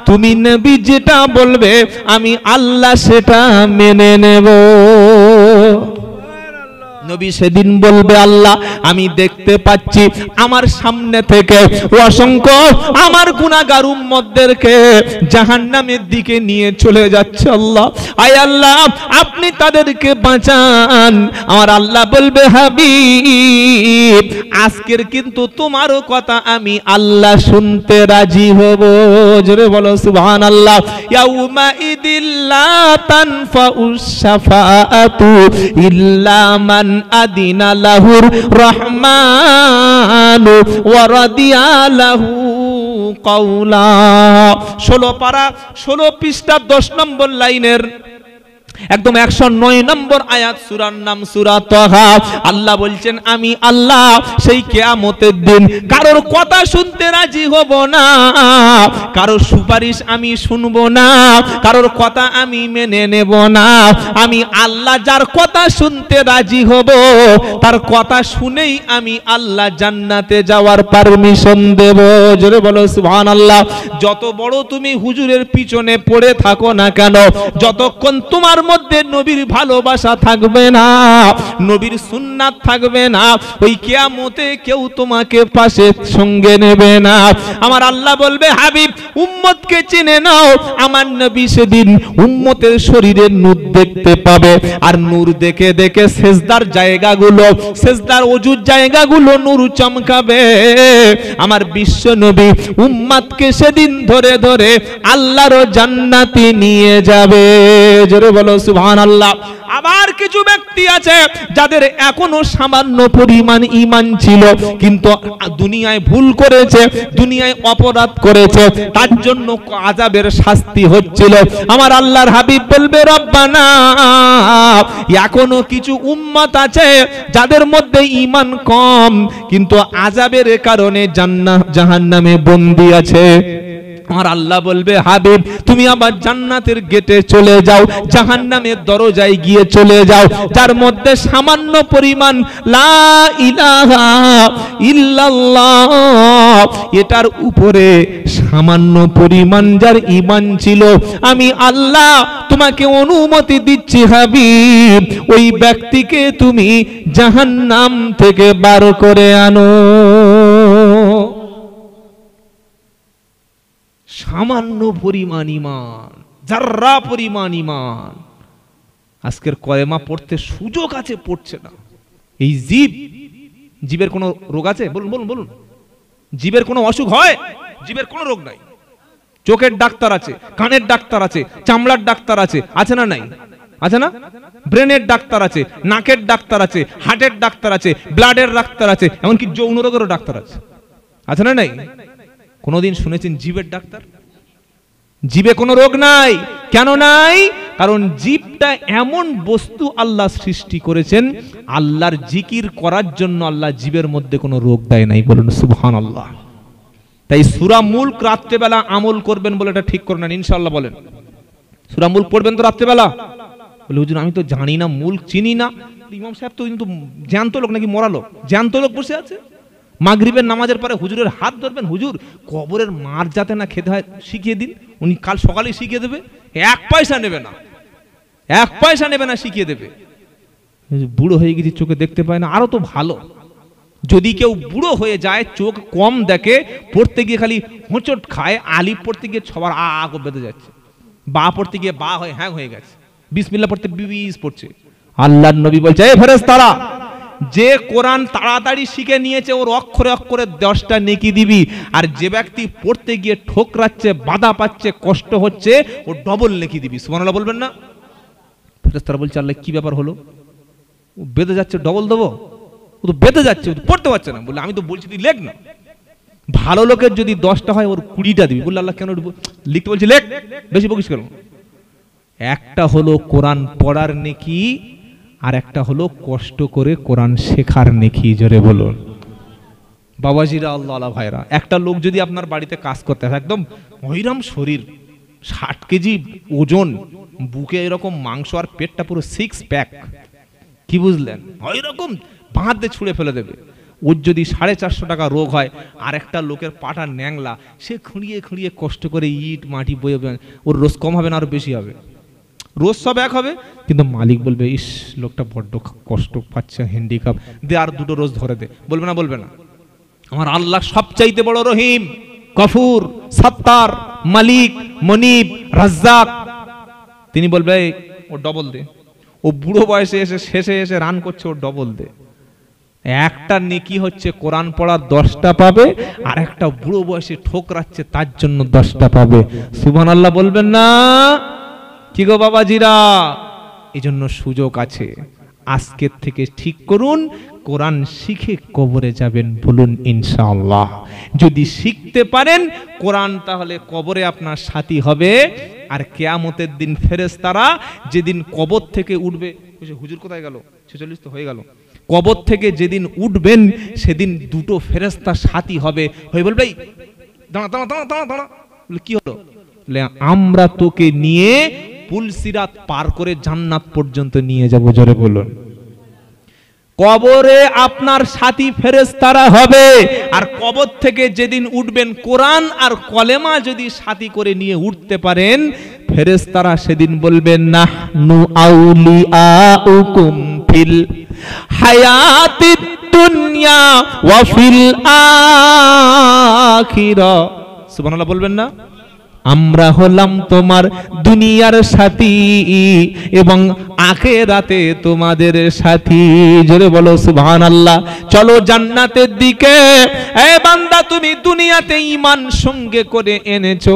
তুমি নবী যেটা বলবে আমি আল্লাহ সেটা মেনে নেব। নবী সেদিন বলবে আল্লাহ আমি দেখতে পাচ্ছি আমার সামনে থেকে অসংখ্য আমার গুনাহগার উম্মতদেরকে জাহান্নামের দিকে নিয়ে চলে যাচ্ছে। আল্লাহ আয় আল্লাহ আপনি তাদেরকে বাঁচান। আমার আল্লাহ বলবে হাবিব আজকের কিন্তু তোমারও কথা আমি আল্লাহ শুনতে রাজি হব। জোরে বলো সুবহানাল্লাহ। ইয়াউমা ইদিল্লা তানফাউশ শাফাআতু ইল্লা মান আদিনা লাহুর রহমানু ওয়া রাদিয়া লাহু কাওলা। 16 পারা 16 পৃষ্ঠা 10 নম্বর লাইনের একদম 109 নম্বর আয়াত, সূরার নাম সূরা তাহা। আল্লাহ বলছেন আমি আল্লাহ সেই কিয়ামতের দিন কারোর কথা শুনতে রাজি হব না, কারোর সুপারিশ আমি শুনবো না, কারোর কথা আমি মেনে নেব না। আমি আল্লাহ যার কথা শুনতে রাজি হব তার কথা শুনেই আমি আল্লাহ জান্নাতে যাওয়ার পারমিশন দেব। জোরে বলো সুবহানাল্লাহ। যত বড় তুমি হুজুরের পিছনে পড়ে থাকো না কেন, যতক্ষণ তোমার মধ্যে নবীর ভালোবাসা থাকবে না, নবীর সুন্নাত থাকবে না, ওই কিয়ামতে কেউ তোমাকে পাশে সঙ্গে নেবে না। আমার আল্লাহ বলবে হাবিব উম্মতকে চিনে নাও। আমার নবী সেদিন উম্মতের শরীরের নূর দেখতে পাবে, আর নূর দেখে দেখে সেজদার জায়গাগুলো, সেজদার ওজুর জায়গাগুলো নূর চমকাবে। আমার বিশ্ব নবী উম্মতকে সেদিন ধরে ধরে আল্লাহর জান্নাতে নিয়ে যাবে। জোরে বলো সুবহানাল্লাহ। আবার কিছু ব্যক্তি আছে যাদের এখনো সামান্য পরিমাণ ঈমান ছিল, কিন্তু দুনিয়ায় ভুল করেছে, দুনিয়ায় অপরাধ করেছে, তার জন্য আযাবের শাস্তি হচ্ছিল। আমার আল্লাহর হাবিব বলবে রব্বানা এখনো কিছু উম্মত আছে যাদের মধ্যে ঈমান কম, কিন্তু আযাবের কারণে জাহান্নামে বন্দী আছে। আমার আল্লাহ বলবে হাবিব তুমি আবার জান্নাতের গেটে চলে যাও, জাহান্নামের দরজায় গিয়ে চলে যাও। যার মধ্যে সামান্য পরিমাণ লা ইলাহা ইল্লাল্লাহ এটার উপরে সামান্য পরিমাণ যার ঈমান ছিল, আমি আল্লাহ তোমাকে অনুমতি দিচ্ছি হাবিব ওই ব্যক্তিকে তুমি জাহান্নাম থেকে বার করে আনো। সামান্য পরিমাণ ঈমান, যাররা পরিমাণ ঈমান। আজকের কলেমা পড়তে সুযোগ আছে, পড়ছে না। এই জীবের কোনো রোগ আছে? বলুন বলুন বলুন। জীবের কোনো অসুখ হয়? জীবের কোনো রোগ নাই। চোখের ডাক্তার আছে, কানের ডাক্তার আছে, চামড়ার ডাক্তার আছে, আছে না নাই? আছে না? ব্রেনের ডাক্তার আছে, নাকের ডাক্তার আছে, হার্টের ডাক্তার আছে, ব্লাডের ডাক্তার আছে, এমনকি যৌন রোগেরও ডাক্তার আছে, আছে না নাই? কোনদিন শুনেছেন জীবের ডাক্তার? জীবে কোনো রোগ নাই। কেন নাই? কারণ জীবটা এমন বস্তু আল্লাহ সৃষ্টি করেছেন, আল্লাহর জিকির করার জন্য আল্লাহ জীবের মধ্যে কোনো রোগ দেয় নাই। বলুন সুবহানাল্লাহ। তাই সূরা মুলক রাত্রেবেলা আমল করবেন বলে এটা ঠিক করে নেন ইনশাআল্লাহ। বলেন সূরা মুলক পড়বেন তো রাত্রেবেলা? বলে হুজুর আমি তো জানি না, মুলক চিনি না। ইমাম সাহেব তো কিন্তু জ্যান্ত লোক নাকি মরা লোক? জ্যান্ত লোক বসে আছে। মাগরিবের নামাজের পরে হুজুরের হাত ধরবেন, হুজুর কবরের মার যাতে না খেতে হয় শিখিয়ে দিন। উনি কাল সকালে শিখিয়ে দেবে, 1 পয়সা নেবে না, 1 পয়সা নেবে না, শিখিয়ে দেবে। বুড়ো হয়ে গেছি, চোখে দেখতে পায় না, আরো তো ভালো। যদি কেউ বুড়ো হয়ে যায়, চোখ কম দেখে, পড়তে গিয়ে খালি হোঁচট খায়, আলিফ পড়তে গিয়ে সবার আ বেঁধে যাচ্ছে, বা পড়তে গিয়ে বা হয়ে হ্যাং হয়ে গেছে, বিসমিল্লাহ পড়তে বিবিস পড়ছে। আল্লাহর নবী বলছে এ ফেরেশতারা যে কোরআন তাড়াতাড়ি শিখে নিয়েছে ওর অক্ষরে অক্ষরে 10টা নেকি দিবি, আর যে ব্যক্তি পড়তে গিয়ে ঠোকরাচ্ছে, বাধা পাচ্ছে, কষ্ট হচ্ছে, ও ডবল নেকি দিবি। সুবহানাল্লাহ বলবেন না? ফেরেশতারা বলছে আল্লাহ কি ব্যাপার হলো, ও বেঁধে যাচ্ছে ডবল দেবো? ও তো বেঁধে যাচ্ছে, ও তো পড়তে পারছে না। বললে আমি তো বলছি তুই লেখ না। ভালো লোকের যদি 10টা হয় ওর 20টা দিবি। বললে আল্লাহ কেন লিখতে বলছি, লেখ, বেশি বকিস কেন? একটা হলো কোরআন পড়ার নেকি, আর একটা হলো কষ্ট করে কোরআন শেখার নেকি। জোরে বলুন বাবাজিরা, আল্লাহ ভাইরা। একটা লোক যদি আপনার বাড়িতে কাজ করতে আসে, একদম মহিরাম শরীর, 60 কেজি ওজন, বুকে এরকম মাংস, আর পেটটা পুরো 6 প্যাক, কি বুঝলেন, ওইরকম বাঁধ দিয়ে ছুঁড়ে ফেলে দেবে। ওর যদি 450 টাকা রোগ হয়, আর একটা লোকের পাটা ন্যাংলা, সে খুঁড়িয়ে খুঁড়িয়ে কষ্ট করে ইট মাটি বয়ে, ওর রোজ কম হবে না আরো বেশি হবে? রোজ সব এক হবে, কিন্তু মালিক বলবে ইস লোকটা বড্ড কষ্ট পাচ্ছে, হ্যান্ডিক্যাপ, দে আর 2টো রোজ ধরে দে। বলবে না? বলবে না? আমার আল্লাহ সবচাইতে বড় রহিম, গফুর, সত্তার, মালিক, মনিব, রাজ্জাক। তিনি বলবে ও ডবল দে। ও বুড়ো বয়সে এসে শেষে এসে রান করছে, ও ডবল দে। একটা নেকি হচ্ছে কোরআন পড়ার 10টা পাবে, আর একটা বুড়ো বয়সে ঠোকরাচ্ছে তার জন্য 10টা পাবে। সুবহানাল্লাহ বলবেন না? কি গো বাবাজিরা, এই জন্য সুযোগ আছে, আজকের থেকে ঠিক করুন, কোরআন শিখে কবরে যাবেন। বলুন ইনশাআল্লাহ। যদি শিখতে পারেন কোরআন, তাহলে কবরে আপনার সাথী হবে। আর কিয়ামতের দিন ফেরেশতারা যেদিন কবর থেকে উঠবে, হুজুর কোথায় গেল, 46 তো হয়ে গেল, কবর থেকে যেদিন উঠবেন সেদিন 2টো ফেরেশতা সাথী হবে, হয়ে বলবে দাঁড়া দাঁড়া দাঁড়া দাঁড়া দাঁড়া। কি হলো? আমরা তোকে নিয়ে পুলসিরাত পার করে জান্নাত পর্যন্ত নিয়ে যাব। জোরে বলুন। কবরে আপনার সাথী ফেরেশতারা হবে, আর কবর থেকে যেদিন উঠবেন কোরআন আর কলেমা যদি সাথী করে নিয়ে উঠতে পারেন, ফেরেশতারা সেদিন বলবেন নাহনু আউলিয়াউকুম ফিল হায়াতিদ দুনিয়া ওয়া ফিল আখিরাহ। সুবহানাল্লাহ বলবেন না? আমরা হলাম তোমার দুনিয়ার সাথী এবং আখিরাতে তোমাদের সাথী। জোরে বলো সুবহানাল্লাহ। চলো জান্নাতের দিকে। এ বান্দা, তুমি দুনিয়াতে ঈমান সঙ্গে করে এনেছো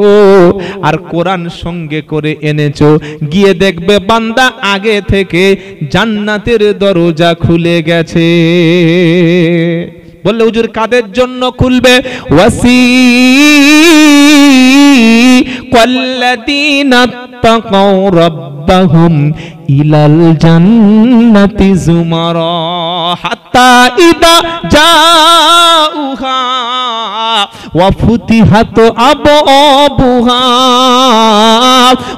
আর কোরআন সঙ্গে করে এনেছো, গিয়ে দেখবে বান্দা আগে থেকে জান্নাতের দরজা খুলে গেছে। বললে হুজুর কাদের জন্য খুলবে? ওয়াসিকাল্লাযীনা তাকাউ রাব্বাহুম ইলাল জান্নাতি যুমারা হাত্তা ইদা জাউহা ওয়া ফুতিহাত আবওয়াবুহা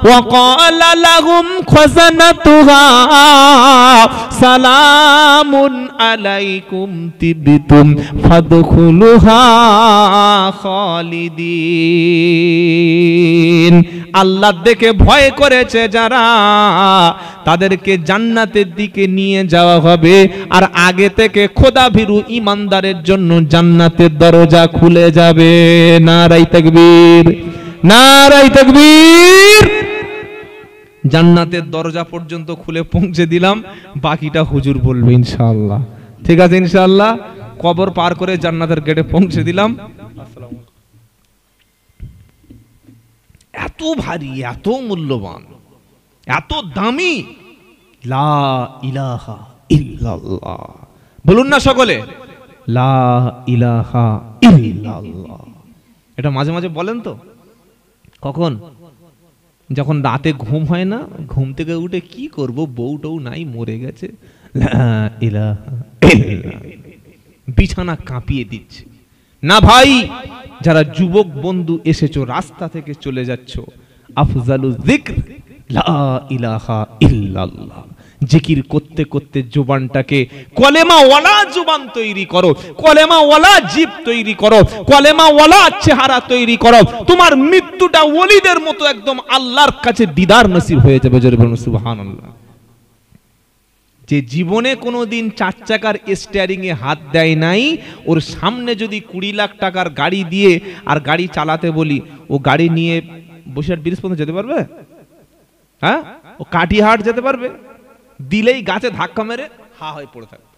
ওয়া ক্বালা লাহুম খাযানাতুহা সালামুন আলাইকুম তিবতুম ফাদখুলুহা খালিদিন। আল্লাহ দেখে ভয় করেছে যারা, তাদেরকে জান্নাতের দিকে নিয়ে যাওয়া হবে। আর আগে থেকে খোদাভীরু ঈমানদারের জন্য জান্নাতের দরজা খুলে যাবে। নারায়ে তাকবীর, নারায়ে তাকবীর। জান্নাতের দরজা পর্যন্ত খুলে পৌঁছে দিলাম, বাকিটা হুজুর বলবে ইনশাআল্লাহ। ঠিক আছে ইনশাআল্লাহ। কবর পার করে জান্নাতের গেটে পৌঁছে দিলাম। এত ভারী, এত মূল্যবান, এত দামি, লা ইলাহা ইল্লাল্লাহ। বলুন না সকলে, লা ইলাহা ইল্লাল্লাহ। এটা মাঝে মাঝে বলেন তো। কখন? যখন রাতে ঘুম হয় না, ঘুম থেকে উঠে কি করব, বউটাও নাই, মরে গেছে, লা ইলাহা ইল্লাল্লাহ, বিছানা কাঁপিয়ে দিচ্ছে না। ভাই, যারা যুবক বন্ধু এসেছো, রাস্তা থেকে চলে যাচ্ছ, আফজালু যিকর লা ইলাহা ইল্লাল্লাহ। জিকির করতে করতে জবানটাকে কলেমা ওয়ালা জবান তৈরি করো, কলেমা ওয়ালা জিব তৈরি করো, কলেমা ওয়ালা চেহারা তৈরি করো। তোমার মৃত্যুটা ওলিদের মতো একদম আল্লাহর কাছে দিদার নসিব হয়ে যাবে। জোরে বলুন সুবহানাল্লাহ। যে জীবনে কোনোদিন 4 চাকার স্টিয়ারিং এ হাত দেয় নাই, ওর সামনে যদি 20 লাখ টাকার গাড়ি দিয়ে আর গাড়ি চালাতে বলি, ও গাড়ি নিয়ে বসিরহাট ব্রিজ পর্যন্ত যেতে পারবে? হ্যাঁ, ও কাটিহাট যেতে পারবে? দিলেই গাছে ধাক্কা মেরে হা হয়ে পড়ে থাকবে।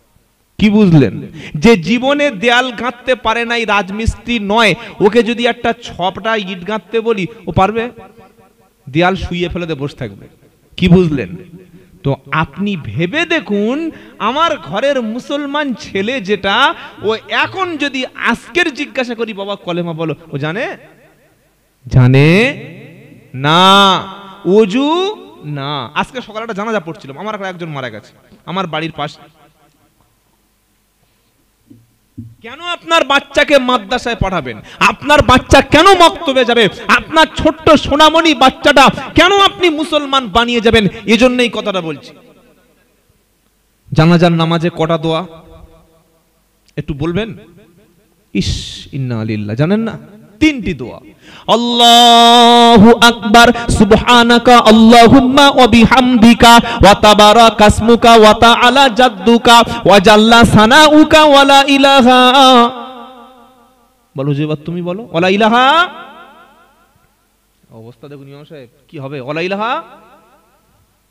কি বুঝলেন? যে জীবনে দেয়াল গাঁথতে পারে নাই, রাজমিস্ত্রি নয়, ওকে যদি একটা ছপটা ইট গাঁথতে বলি ও পারবে? দেয়াল শুইয়ে ফেলে দিয়ে বসে থাকবে। কি বুঝলেন? তো আপনি ভেবে দেখুন, আমার ঘরের মুসলমান ছেলে যেটা, ও এখন যদি আজকের জিজ্ঞাসা করি বাবা কলেমা বলো, ও জানে? জানে না। ওযু না। আজকে সকালে একটা জানাজা পড়ছিলাম, আমার একজন মারা গেছে আমার বাড়ির পাশে। কেন আপনার বাচ্চাকে মাদ্রাসায় পাঠাবেন? আপনার বাচ্চা কেন মক্তবে যাবে? আপনার ছোট্ট সোনামণি বাচ্চাটা কেন আপনি মুসলমান বানিয়ে যাবেন? এজন্যই কথাটা বলছি। জানাজার নামাজে কটা দোয়া একটু বলবেন? ইস, ইন্না লিল্লাহ, জানেন না? 3টি দোয়া। আল্লাহু আকবার, সুবহানাকা আল্লাহুম্মা ওয়া বিহামদিকা ওয়া তাবারাকা ইসমুকা ওয়া তাআলা জাদ্দুকা ওয়া জাল্লা সানাউকা ওয়া লা ইলাহা। বলো যে, এবার তুমি বলো ওয়া লা ইলাহা। অবস্থা দেখুন ইমাম সাহেব, কি হবে? ওয়া লা ইলাহা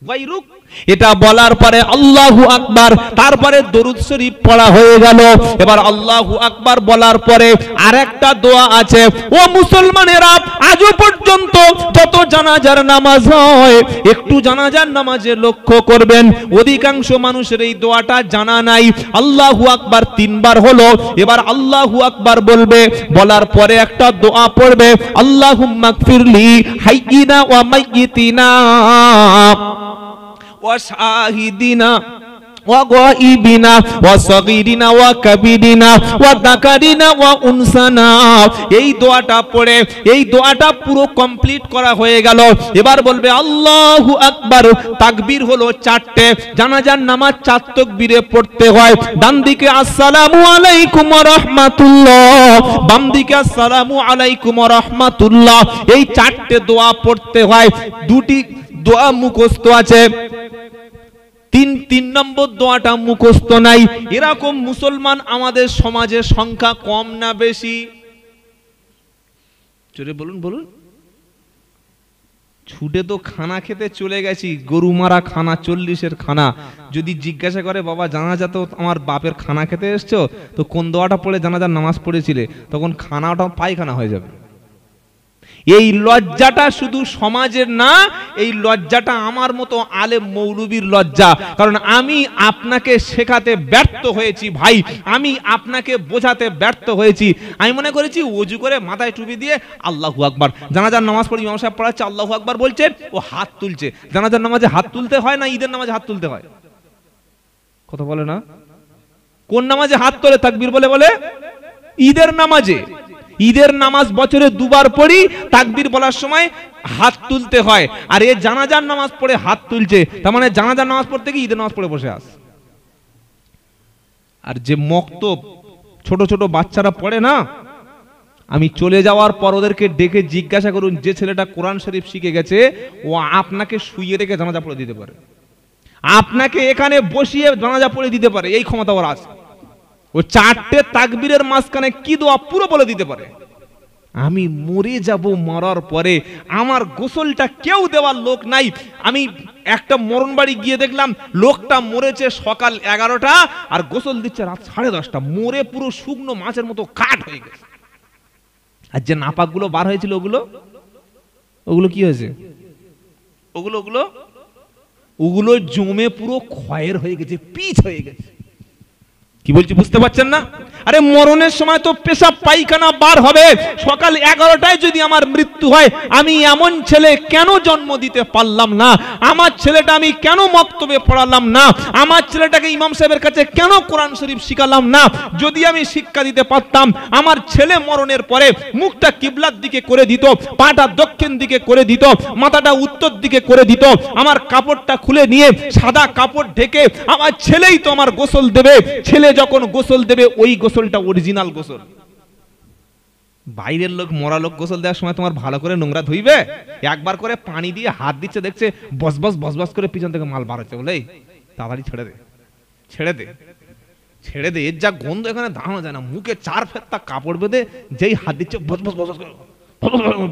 গায়রুক। এটা বলার পরে আল্লাহু আকবার, তারপরে দরুদ শরীফ পড়া হয়ে গেল। এবার আল্লাহু আকবার বলার পরে আরেকটা দোয়া আছে। ও মুসলমানেরা, আজও পর্যন্ত যত জানাজার নামাজ হয়, একটু জানাজার নামাজে লক্ষ্য করবেন, অধিকাংশ মানুষের এই দোয়াটা জানা নাই। আল্লাহু আকবার 3 বার হলো, এবার আল্লাহু আকবার বলবে, বলার পরে একটা দোয়া পড়বে, আল্লাহুম্মা গফিরলি হাইয়িনা ওয়া মাইয়িতিনা ওয়া শাহিদিনা ওয়া গায়িবিনা ওয়া সাগীরিনা ওয়া কাবীরিনা ওয়া যাকারিনা ওয়া উনসানা। এই দোয়াটা পড়ে, এই দোয়াটা পুরো কমপ্লিট করা হয়ে গেল। এবার বলবে আল্লাহু আকবার। তাকবীর হলো 4টে, জানাজার নামাজ 4 তাকবীরে পড়তে হয়। ডান দিকে আসসালামু আলাইকুম ওয়া রাহমাতুল্লাহ, বাম দিকে আসসালামু আলাইকুম ওয়া রাহমাতুল্লাহ। এই 4টে দোয়া পড়তে হয়। 2টি দোয়া মুখস্থ আছে, 3 নম্বর দোয়াটা মুখস্থ নাই। এরকম মুসলমান আমাদের সমাজে সংখ্যা কম না বেশি? জোরে বলুন, বলুন। ছুটে তো খানা খেতে চলে গেছি, গরু মারা খানা, 40-এর খানা। যদি জিজ্ঞাসা করে বাবা জানাজা তো আমার বাপের খানা খেতে এসছো, তো কোন দোয়াটা পড়ে জানাজার নামাজ পড়েছিলে, তখন খানাটা পায়খানা হয়ে যাবে। এই লজ্জাটা শুধু সমাজের না, এই লজ্জাটা আমার মতো আলেম মৌলবীর লজ্জা। কারণ আমি আপনাকে শেখাতে ব্যর্থ হয়েছি ভাই, আমি আপনাকে বোঝাতে ব্যর্থ হয়েছি। আমি মনে করেছি ওযু করে মাথায় টুপি দিয়ে আল্লাহু আকবার, জানাজার নামাজ পড়ে ইমাম সাহেব পড়াচ্ছে আল্লাহু আকবার বলছে, ও হাত তুলছে। জানাজার নামাজে হাত তুলতে হয় না ঈদের নামাজে হাত তুলতে হয়? কথা বলে না? কোন নামাজে হাত তোলে তাকবীর বলে বলে? ঈদের নামাজে। ঈদের নামাজ বছরে 2 বার পড়ি, তাকবীর বলার সময় হাত তুলতে হয়। আর এ জানাজার নামাজ পড়ে হাত তুলছে, তার মানে জানাজার নামাজ পড়তে গিয়ে ঈদের নামাজ পড়ে বসে আস। আর যে মক্তব ছোট ছোট বাচ্চারা পড়ে না, আমি চলে যাওয়ার পর ওদেরকে ডেকে জিজ্ঞাসা করুন, যে ছেলেটা কোরআন শরীফ শিখে গেছে, ও আপনাকে শুইয়ে রেখে জানাজা পড়ে দিতে পারে, আপনাকে এখানে বসিয়ে জানাজা পড়ে দিতে পারে, এই ক্ষমতা ওর আছে। ও 4টে তাকবীরের মাঝখানে কি দোয়া পুরো বলে দিতে পারে। আমি মরে যাব, মরার পরে আমার গোসলটা কেউ দেওয়ার লোক নাই। আমি একটা মরণ বাড়ি গিয়ে দেখলাম, লোকটা মরেছে সকাল 11টা আর গোসল দিচ্ছে রাত 10:30। মরে পুরো শুকনো মাছের মতো কাঠ হয়ে গেছে। আর যে নাপাকগুলো বার হয়েছিল ওগুলো কি হয়েছে? ওগুলো জমে পুরো ক্ষয়ের হয়ে গেছে, পিচ হয়ে গেছে। কি বলছি বুঝতে পারছেন না? আরে মরণের সময় তো পেশাব পায়খানা বার হবে। সকাল 11টায় যদি আমার মৃত্যু হয়, আমি এমন ছেলে কেন জন্ম দিতে পারলাম না? আমার ছেলেটা আমি কেন মক্তবে পড়ালাম না? আমার ছেলেটাকে ইমাম সাহেবের কাছে কেন কোরআন শরীফ শিখালাম না? যদি আমি শিক্ষা দিতে পারতাম, আমার ছেলে মরণের পরে মুখটা কিবলার দিকে করে দিত, পাটা দক্ষিণ দিকে করে দিত, মাথাটা উত্তর দিকে করে দিত, আমার কাপড়টা খুলে নিয়ে সাদা কাপড় ঢেকে আমার ছেলেই তো আমার গোসল দেবে। ছেলে যখন গোসল দেবে, ওই গোসলটা অরিজিনাল গোসল। বাইরের লোক, মরা লোক গোসল দেওয়ার সময় তোমার ভালো করে নোংরা ধুইবে? একবার করে পানি দিয়ে হাত দিচ্ছে, দেখছে বস করে পিছন থেকে মাল বার হচ্ছে, বলে তাড়াতাড়ি ছেড়ে দে, এর যা গন্ধ এখানে দাঁড়ানো যায় না। মুখে 4 ফেত্তা কাপড় বেঁধে যেই হাত দিচ্ছে বস করে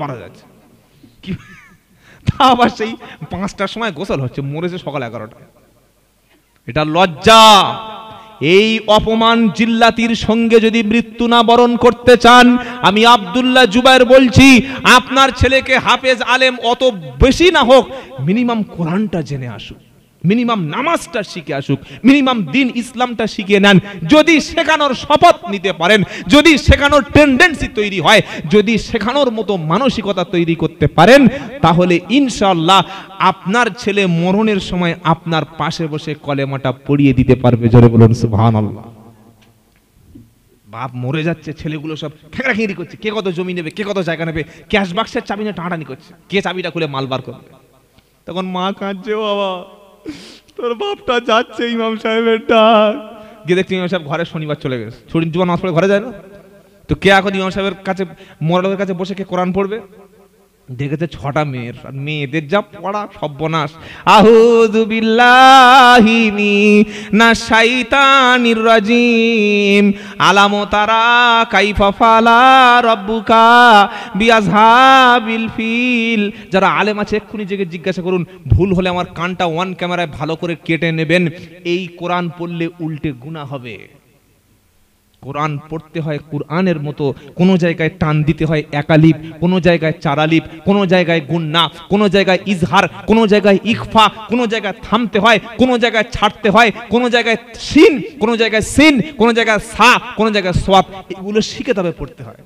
বার হয়ে যাচ্ছে। তা আবার সেই 5টার সময় গোসল হচ্ছে, মরেছে সকাল 11টায়। এটা লজ্জা। এই অপমান জিল্লাতির সঙ্গে যদি মৃত্যু না বরণ করতে চান, আমি আব্দুল্লাহ জুবায়ের বলছি, আপনার ছেলেকে হাফেজ আলেম অত বেশি না হোক, মিনিমাম কোরআনটা জেনে আসুক, মিনিমাম নামাজটা শিখে আসুক, মিনিমাম দিন ইসলামটা শিখে নেন। যদি শেখানোর শপথ নিতে পারেন, যদি শেখানোর টেন্ডেন্সি তৈরি হয়, যদি শেখানোর মতো মানসিকতা তৈরি করতে পারেন, তাহলে ইনশাআল্লাহ আপনার ছেলে মরণের সময় আপনার পাশে বসে কলেমাটা পড়িয়ে দিতে পারবে। জোরে বলুন সুবহানাল্লাহ। বাপ মরে যাচ্ছে, ছেলেগুলো সব খেঁড়াখেঁড়ি করছে, কে কত জমি নেবে, কে কত জায়গা নেবে, ক্যাশ বাক্সের চাবি নিয়ে টানাটানি করছে, কে চাবিটা খুলে মাল বার করবে। তখন মা কাঁদছে, ও বাবা তোর বাপটা যাচ্ছে, ইমাম সাহেবের ডাক। গিয়ে দেখছি ইমাম সাহেব ঘরে শনিবার চলে গেছে, ছুটির জীবন নামাজ পড়ে ঘরে যায় না, তো কে এখন ইমাম সাহেবের কাছে মরা লোকের কাছে বসে কে কোরআন পড়বে? দেখেছে 6টা মেয়ের, আর মেয়েদের যা পড়া সর্বনাশ। আউযু বিল্লাহি মিনাশ শাইতানির রাজিম, আলাম তারা কাইফা ফালা রাব্বুকা বিআসহাবিল ফিল। যারা আলেম আছে এক্ষুনি জেগে জিজ্ঞাসা করুন, ভুল হলে আমার কানটা ওয়ান ক্যামেরায় ভালো করে কেটে নেবেন। এই কোরআন পড়লে উল্টে গুনাহ হবে। কোরআন পড়তে হয় কোরআনের মতো, কোনো জায়গায় টান দিতে হয় একালিপ, কোনো জায়গায় চারালিপ, কোনো জায়গায় গুন্না, কোনো জায়গায় ইজহার, কোনো জায়গায় ইখফা, কোনো জায়গায় থামতে হয়, কোনো জায়গায় ছাড়তে হয়, কোনো জায়গায় শিন, কোনো জায়গায় সিন, কোনো জায়গায় সা, কোনো জায়গায় সোয়াব। এগুলো শিখে তবে পড়তে হয়।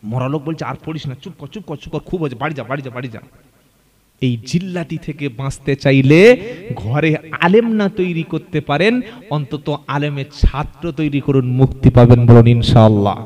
মরালোক বলছে আর পড়িস না, চুপ কর চুপ কর চুপ কর, খুব হয়েছে, বাড়ি যা বাড়ি যা বাড়ি যা। এই জিল্লাতি থেকে বাঁচতে চাইলে ঘরে আলেম না তৈরি করতে পারেন, অন্তত আলেমের ছাত্র তৈরি করুন, মুক্তি পাবেন। বলুন ইনশাআল্লাহ।